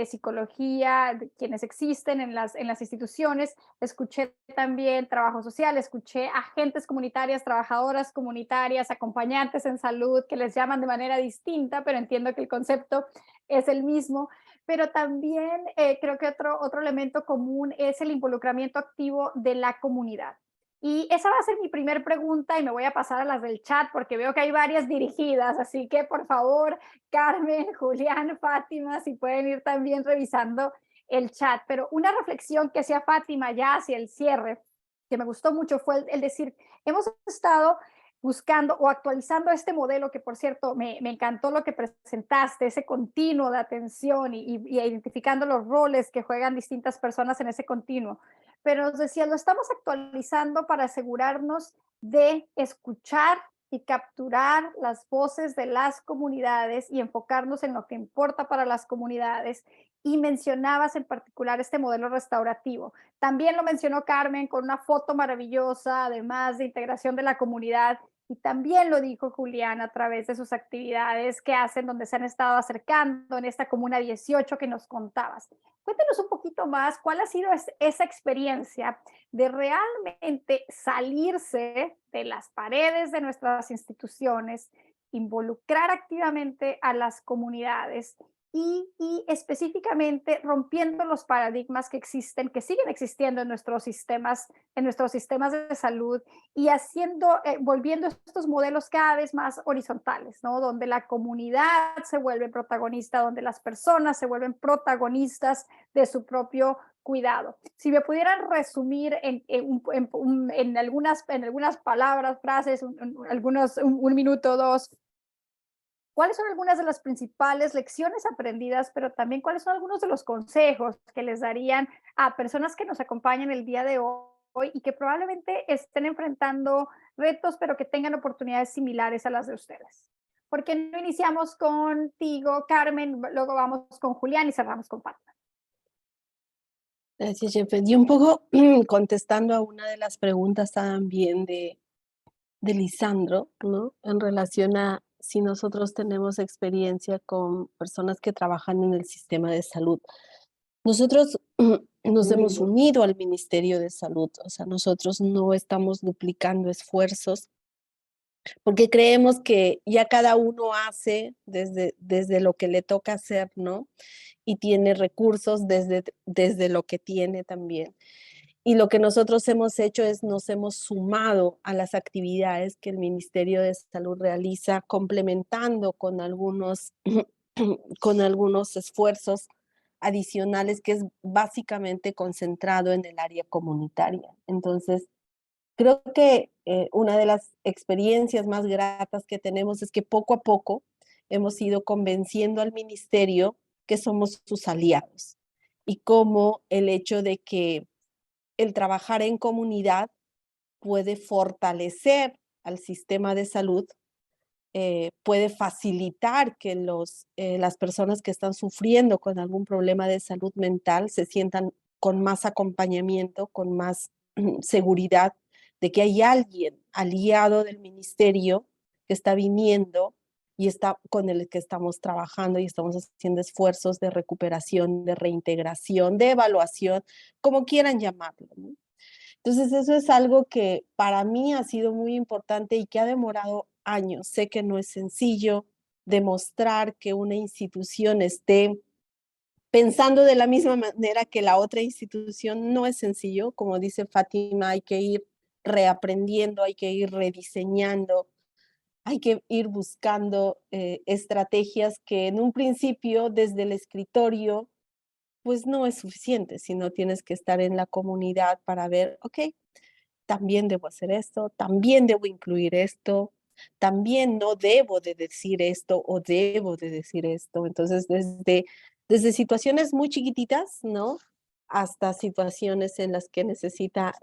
psicología, de quienes existen en las instituciones. Escuché también trabajo social, escuché agentes comunitarias, trabajadoras comunitarias, acompañantes en salud, que les llaman de manera distinta, pero entiendo que el concepto es el mismo. Pero también creo que otro elemento común es el involucramiento activo de la comunidad. Y esa va a ser mi primer pregunta, y me voy a pasar a las del chat porque veo que hay varias dirigidas, así que por favor, Carmen, Julián, Fátima, si pueden ir también revisando el chat. Pero una reflexión que hacía Fátima ya hacia el cierre, que me gustó mucho, fue el decir, hemos estado buscando o actualizando este modelo, que por cierto me encantó lo que presentaste, ese continuo de atención y identificando los roles que juegan distintas personas en ese continuo. Pero nos decía, lo estamos actualizando para asegurarnos de escuchar y capturar las voces de las comunidades y enfocarnos en lo que importa para las comunidades. Y mencionabas en particular este modelo restaurativo. También lo mencionó Carmen con una foto maravillosa, además de integración de la comunidad. Y también lo dijo Julián a través de sus actividades que hacen, donde se han estado acercando en esta Comuna 18 que nos contabas. Cuéntanos un poquito más, ¿cuál ha sido esa experiencia de realmente salirse de las paredes de nuestras instituciones, involucrar activamente a las comunidades y específicamente rompiendo los paradigmas que existen, que siguen existiendo en nuestros sistemas de salud y haciendo, volviendo estos modelos cada vez más horizontales, ¿no? Donde la comunidad se vuelve protagonista, donde las personas se vuelven protagonistas de su propio cuidado. Si me pudieran resumir en algunas palabras, frases, un minuto, dos, ¿cuáles son algunas de las principales lecciones aprendidas, pero también cuáles son algunos de los consejos que les darían a personas que nos acompañan el día de hoy y que probablemente estén enfrentando retos, pero que tengan oportunidades similares a las de ustedes? ¿Por qué no iniciamos contigo, Carmen? Luego vamos con Julián y cerramos con Pat. Gracias, Jefe. Y un poco contestando a una de las preguntas también de Lisandro, ¿no? En relación a si nosotros tenemos experiencia con personas que trabajan en el sistema de salud. Nosotros nos hemos unido al Ministerio de Salud, o sea, nosotros no estamos duplicando esfuerzos porque creemos que ya cada uno hace desde lo que le toca hacer, ¿no? Y tiene recursos desde lo que tiene también. Y lo que nosotros hemos hecho es nos hemos sumado a las actividades que el Ministerio de Salud realiza, complementando con con algunos esfuerzos adicionales que es básicamente concentrado en el área comunitaria. Entonces, creo que una de las experiencias más gratas que tenemos es que poco a poco hemos ido convenciendo al ministerio que somos sus aliados y como el hecho de que el trabajar en comunidad puede fortalecer al sistema de salud, puede facilitar que las personas que están sufriendo con algún problema de salud mental se sientan con más acompañamiento, con más seguridad de que hay alguien aliado del ministerio que está viniendo y está con el que estamos trabajando y estamos haciendo esfuerzos de recuperación, de reintegración, de evaluación, como quieran llamarlo, ¿no? Entonces, eso es algo que para mí ha sido muy importante y que ha demorado años. Sé que no es sencillo demostrar que una institución esté pensando de la misma manera que la otra institución. No es sencillo. Como dice Fátima, hay que ir reaprendiendo, hay que ir rediseñando, hay que ir buscando estrategias que en un principio desde el escritorio pues no es suficiente, sino tienes que estar en la comunidad para ver, ok, también debo hacer esto, también debo incluir esto, también no debo de decir esto o debo de decir esto. Entonces, desde situaciones muy chiquititas, ¿no? Hasta situaciones en las que necesita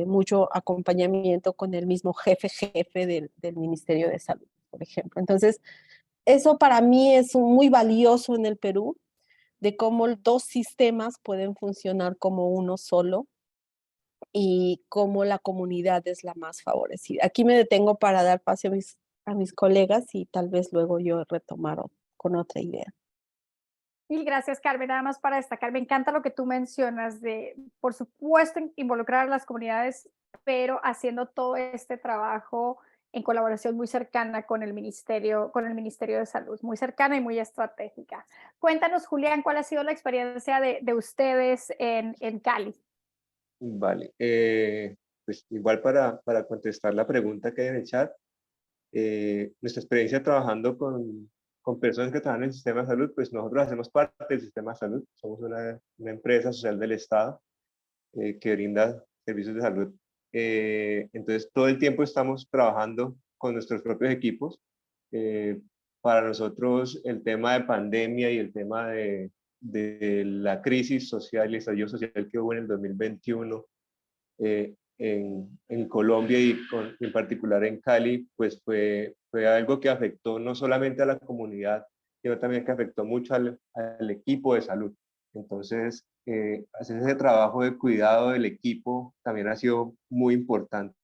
mucho acompañamiento con el mismo jefe del Ministerio de Salud, por ejemplo. Entonces, eso para mí es muy valioso en el Perú, de cómo dos sistemas pueden funcionar como uno solo y cómo la comunidad es la más favorecida. Aquí me detengo para dar paso a mis colegas y tal vez luego yo retomar con otra idea. Mil gracias, Carmen. Nada más para destacar, me encanta lo que tú mencionas de, por supuesto, involucrar a las comunidades, pero haciendo todo este trabajo en colaboración muy cercana con el Ministerio de Salud, muy cercana y muy estratégica. Cuéntanos, Julián, ¿cuál ha sido la experiencia de ustedes en Cali? Vale, pues igual para contestar la pregunta que hay en el chat, nuestra experiencia trabajando con personas que trabajan en el sistema de salud, pues nosotros hacemos parte del sistema de salud, somos una empresa social del Estado que brinda servicios de salud. Entonces, todo el tiempo estamos trabajando con nuestros propios equipos. Para nosotros, el tema de pandemia y el tema de la crisis social y el estallido social que hubo en el 2021 en Colombia y en particular en Cali, pues fue algo que afectó no solamente a la comunidad, sino también que afectó mucho al equipo de salud. Entonces, hacer ese trabajo de cuidado del equipo también ha sido muy importante.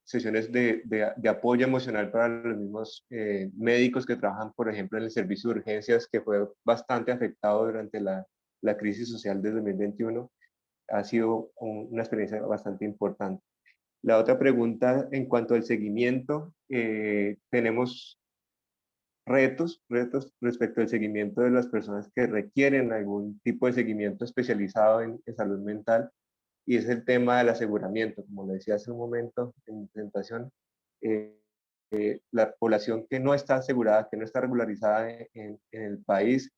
Sesiones de apoyo emocional para los mismos médicos que trabajan, por ejemplo, en el servicio de urgencias, que fue bastante afectado durante la crisis social de 2021, ha sido una experiencia bastante importante. La otra pregunta en cuanto al seguimiento, tenemos retos respecto al seguimiento de las personas que requieren algún tipo de seguimiento especializado en salud mental, y es el tema del aseguramiento. Como le decía hace un momento en mi presentación, la población que no está asegurada, que no está regularizada en el país,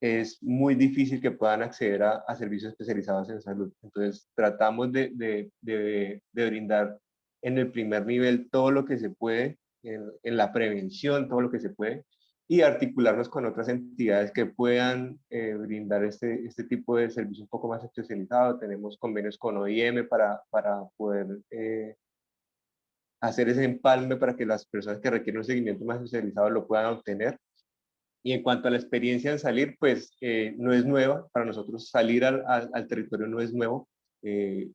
es muy difícil que puedan acceder a servicios especializados en salud. Entonces, tratamos de brindar en el primer nivel todo lo que se puede, en la prevención, todo lo que se puede, y articularnos con otras entidades que puedan brindar este tipo de servicio un poco más especializado. Tenemos convenios con OIM para poder hacer ese empalme para que las personas que requieren un seguimiento más especializado lo puedan obtener. Y en cuanto a la experiencia en salir, pues no es nueva. Para nosotros salir al territorio no es nuevo.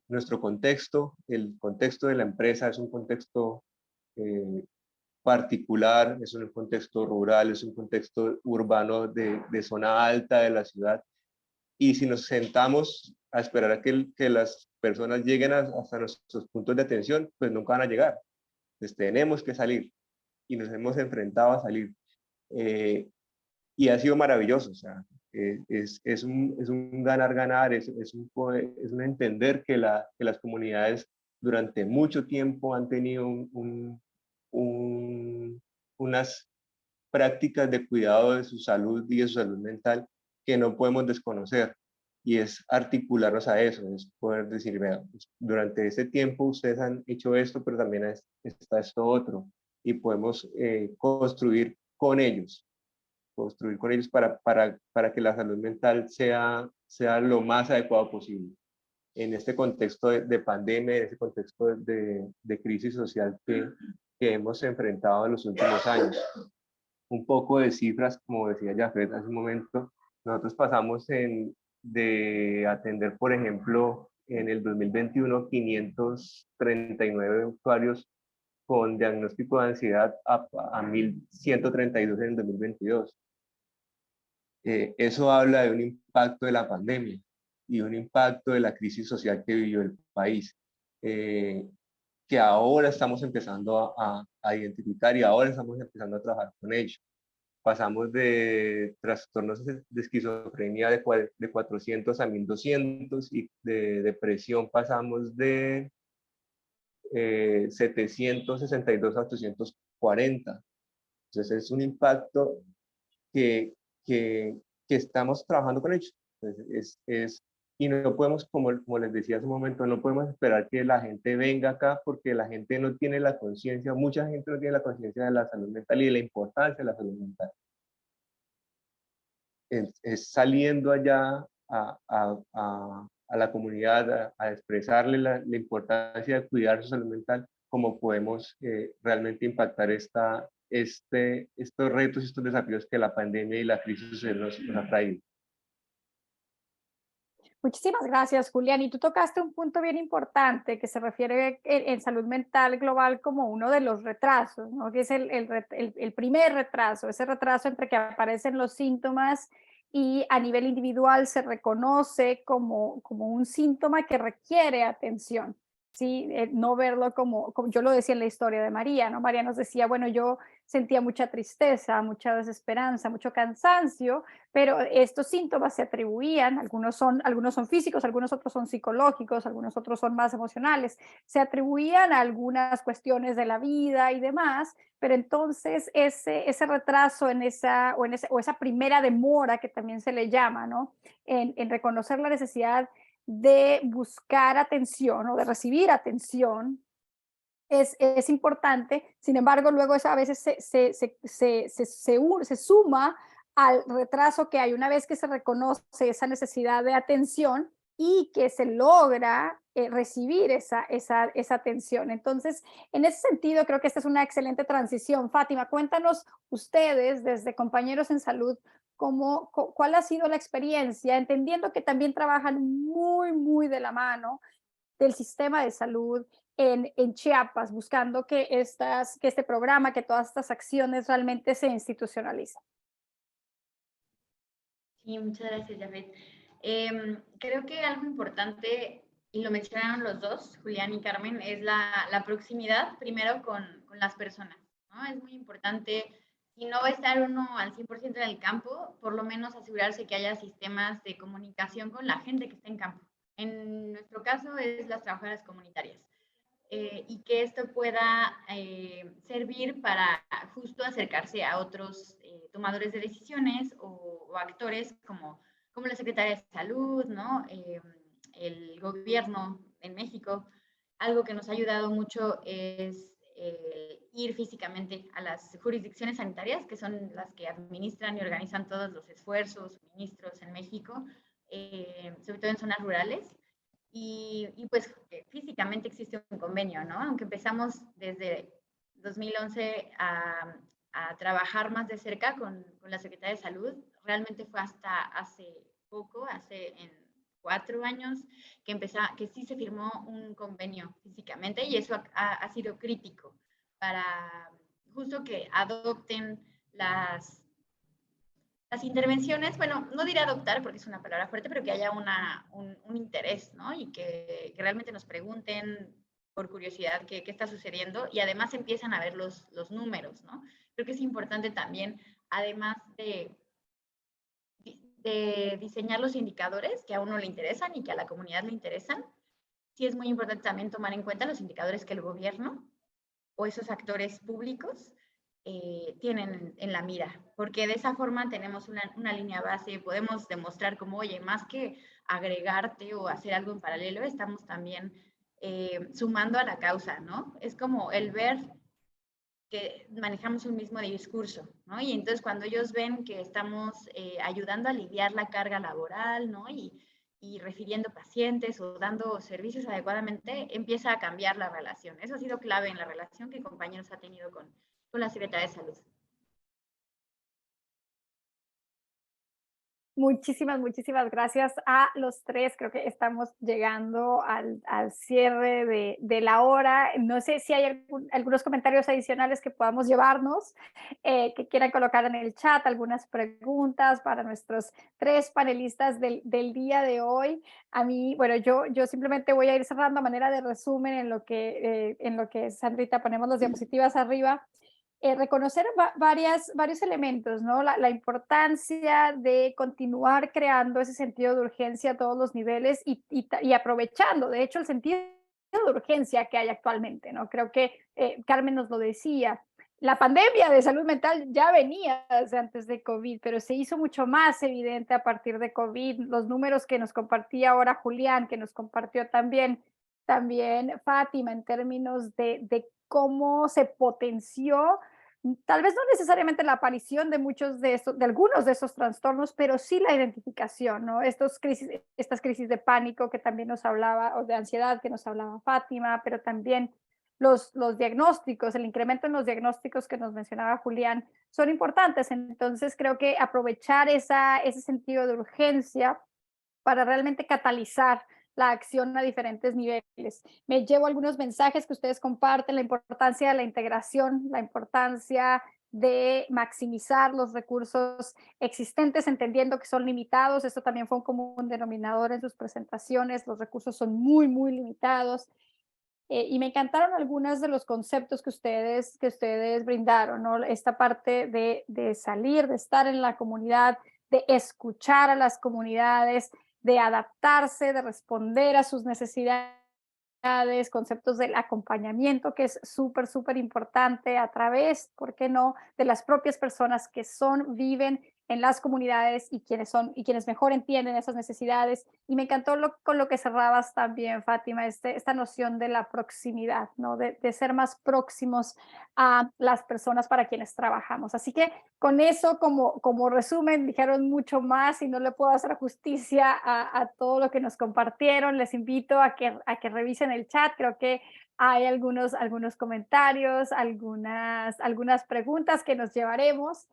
Nuestro contexto, el contexto de la empresa es un contexto particular, es un contexto rural, es un contexto urbano de zona alta de la ciudad. Y si nos sentamos a esperar a que las personas lleguen hasta nuestros puntos de atención, pues nunca van a llegar. Entonces tenemos que salir y nos hemos enfrentado a salir. Y ha sido maravilloso, o sea, es un ganar-ganar, es un entender que las comunidades durante mucho tiempo han tenido unas prácticas de cuidado de su salud y de su salud mental que no podemos desconocer. Y es articularnos a eso, es poder decir, vea, durante ese tiempo ustedes han hecho esto, pero también está esto otro. Y podemos construir con ellos para que la salud mental sea lo más adecuado posible. En este contexto de pandemia, en este contexto de crisis social que hemos enfrentado en los últimos años. Un poco de cifras, como decía Jafet hace un momento, nosotros pasamos de atender, por ejemplo, en el 2021, 539 usuarios con diagnóstico de ansiedad a 1.132 en el 2022. Eso habla de un impacto de la pandemia y un impacto de la crisis social que vivió el país, que ahora estamos empezando a identificar y ahora estamos empezando a trabajar con ellos. Pasamos de trastornos de esquizofrenia de 400 a 1.200 y de depresión pasamos de 762 a 840. Entonces es un impacto que estamos trabajando con ellos. Y no podemos, como les decía hace un momento, no podemos esperar que la gente venga acá porque la gente no tiene la conciencia, mucha gente no tiene la conciencia de la salud mental y de la importancia de la salud mental. Es saliendo allá a la comunidad a expresarle la importancia de cuidar su salud mental, como podemos realmente impactar estos retos y estos desafíos que la pandemia y la crisis social nos ha traído. Muchísimas gracias, Julián. Y tú tocaste un punto bien importante que se refiere en salud mental global como uno de los retrasos, ¿no? Que es el primer retraso, ese retraso entre que aparecen los síntomas y a nivel individual se reconoce como un síntoma que requiere atención. ¿Sí? No verlo como yo lo decía en la historia de María, ¿no? María nos decía, bueno, yo sentía mucha tristeza, mucha desesperanza, mucho cansancio, pero estos síntomas se atribuían, algunos son físicos, algunos otros son psicológicos, algunos otros son más emocionales, se atribuían a algunas cuestiones de la vida y demás, pero entonces ese retraso o esa primera demora que también se le llama, ¿no? En reconocer la necesidad de buscar atención o de recibir atención es importante. Sin embargo, luego eso a veces se suma al retraso que hay una vez que se reconoce esa necesidad de atención y que se logra recibir esa atención. Entonces, en ese sentido, creo que esta es una excelente transición. Fátima, cuéntanos ustedes, desde Compañeros en Salud, cuál ha sido la experiencia, entendiendo que también trabajan muy, muy de la mano del sistema de salud en Chiapas, buscando que este programa, que todas estas acciones realmente se institucionalicen. Sí, muchas gracias, Jafet. Creo que algo importante, y lo mencionaron los dos, Julián y Carmen, es la proximidad primero con las personas, ¿no? Es muy importante si no va a estar uno al 100% en el campo, por lo menos asegurarse que haya sistemas de comunicación con la gente que está en campo. En nuestro caso es las trabajadoras comunitarias. Y que esto pueda servir para justo acercarse a otros tomadores de decisiones o actores como la Secretaría de Salud, ¿no? El gobierno en México. Algo que nos ha ayudado mucho es ir físicamente a las jurisdicciones sanitarias, que son las que administran y organizan todos los esfuerzos, suministros en México, sobre todo en zonas rurales. Y pues físicamente existe un convenio, ¿no? Aunque empezamos desde 2011 a trabajar más de cerca con la Secretaría de Salud, realmente fue hasta hace poco, en 4 años, que sí se firmó un convenio físicamente, y eso ha sido crítico para justo que adopten las intervenciones, bueno, no diré adoptar porque es una palabra fuerte, pero que haya un interés, ¿no? Y que realmente nos pregunten por curiosidad qué está sucediendo, y además empiezan a ver los números, ¿no? Creo que es importante también, además de diseñar los indicadores que a uno le interesan y que a la comunidad le interesan, sí es muy importante también tomar en cuenta los indicadores que el gobierno o esos actores públicos tienen en la mira, porque de esa forma tenemos una línea base, podemos demostrar como, oye, más que agregarte o hacer algo en paralelo, estamos también sumando a la causa, ¿no? Es como el ver que manejamos un mismo discurso, ¿no? Y entonces cuando ellos ven que estamos ayudando a aliviar la carga laboral, ¿no? Y refiriendo pacientes o dando servicios adecuadamente, empieza a cambiar la relación. Eso ha sido clave en la relación que Compañeros ha tenido con la Secretaría de Salud. Muchísimas gracias a los tres. Creo que estamos llegando al cierre de la hora. No sé si hay algunos comentarios adicionales que podamos llevarnos, que quieran colocar en el chat, algunas preguntas para nuestros tres panelistas del día de hoy. A mí, bueno, yo simplemente voy a ir cerrando a manera de resumen en lo que Sandrita, ponemos las diapositivas arriba. Reconocer varios elementos, ¿no? La importancia de continuar creando ese sentido de urgencia a todos los niveles y aprovechando, de hecho, el sentido de urgencia que hay actualmente, ¿no? Creo que Carmen nos lo decía, la pandemia de salud mental ya venía desde antes de COVID, pero se hizo mucho más evidente a partir de COVID. Los números que nos compartía ahora Julián, que nos compartió también Fátima, en términos de cómo se potenció, tal vez no necesariamente la aparición de algunos de esos trastornos, pero sí la identificación, ¿no? Estas crisis de pánico que también nos hablaba, o de ansiedad que nos hablaba Fátima, pero también los diagnósticos, el incremento en los diagnósticos que nos mencionaba Julián, son importantes. Entonces creo que aprovechar ese sentido de urgencia para realmente catalizar la acción a diferentes niveles. Me llevo algunos mensajes que ustedes comparten, la importancia de la integración, la importancia de maximizar los recursos existentes, entendiendo que son limitados. Esto también fue un común denominador en sus presentaciones. Los recursos son muy limitados. Y me encantaron algunos de los conceptos que ustedes brindaron, ¿no? Esta parte de salir, de estar en la comunidad, de escuchar a las comunidades, de adaptarse, de responder a sus necesidades, conceptos del acompañamiento, que es súper importante a través, ¿por qué no?, de las propias personas que viven en las comunidades y quienes mejor entienden esas necesidades. Y me encantó con lo que cerrabas también, Fátima, esta noción de la proximidad, ¿no? De ser más próximos a las personas para quienes trabajamos. Así que con eso, como resumen, dijeron mucho más y no le puedo hacer justicia a todo lo que nos compartieron. Les invito a que revisen el chat. Creo que hay algunos comentarios, algunas preguntas que nos llevaremos.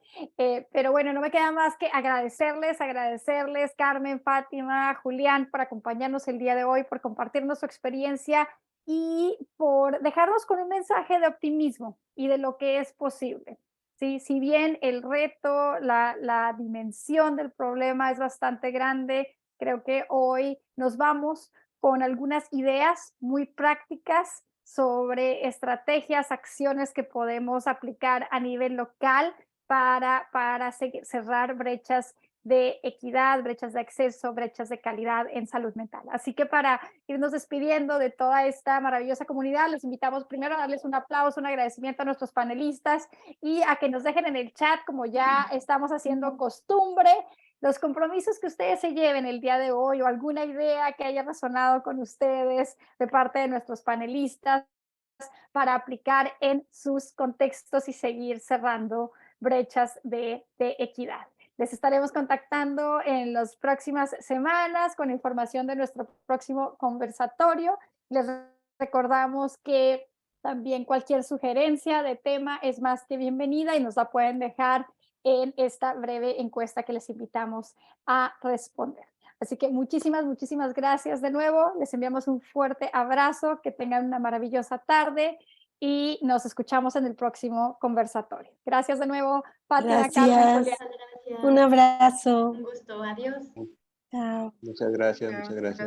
Pero bueno, no me queda más que agradecerles, Carmen, Fátima, Julián, por acompañarnos el día de hoy, por compartirnos su experiencia y por dejarnos con un mensaje de optimismo y de lo que es posible. ¿Sí? Si bien el reto, la dimensión del problema es bastante grande, creo que hoy nos vamos con algunas ideas muy prácticas sobre estrategias, acciones que podemos aplicar a nivel local para cerrar brechas de equidad, brechas de acceso, brechas de calidad en salud mental. Así que para irnos despidiendo de toda esta maravillosa comunidad, les invitamos primero a darles un aplauso, un agradecimiento a nuestros panelistas y a que nos dejen en el chat, como ya estamos haciendo costumbre, los compromisos que ustedes se lleven el día de hoy o alguna idea que haya resonado con ustedes de parte de nuestros panelistas para aplicar en sus contextos y seguir cerrando brechas de equidad. Les estaremos contactando en las próximas semanas con información de nuestro próximo conversatorio. Les recordamos que también cualquier sugerencia de tema es más que bienvenida y nos la pueden dejar en esta breve encuesta que les invitamos a responder. Así que muchísimas gracias de nuevo. Les enviamos un fuerte abrazo, que tengan una maravillosa tarde y nos escuchamos en el próximo conversatorio. Gracias de nuevo, Fátima, Carmen, Julián. Un abrazo. Un gusto, adiós. Chao. Muchas gracias, muchas gracias.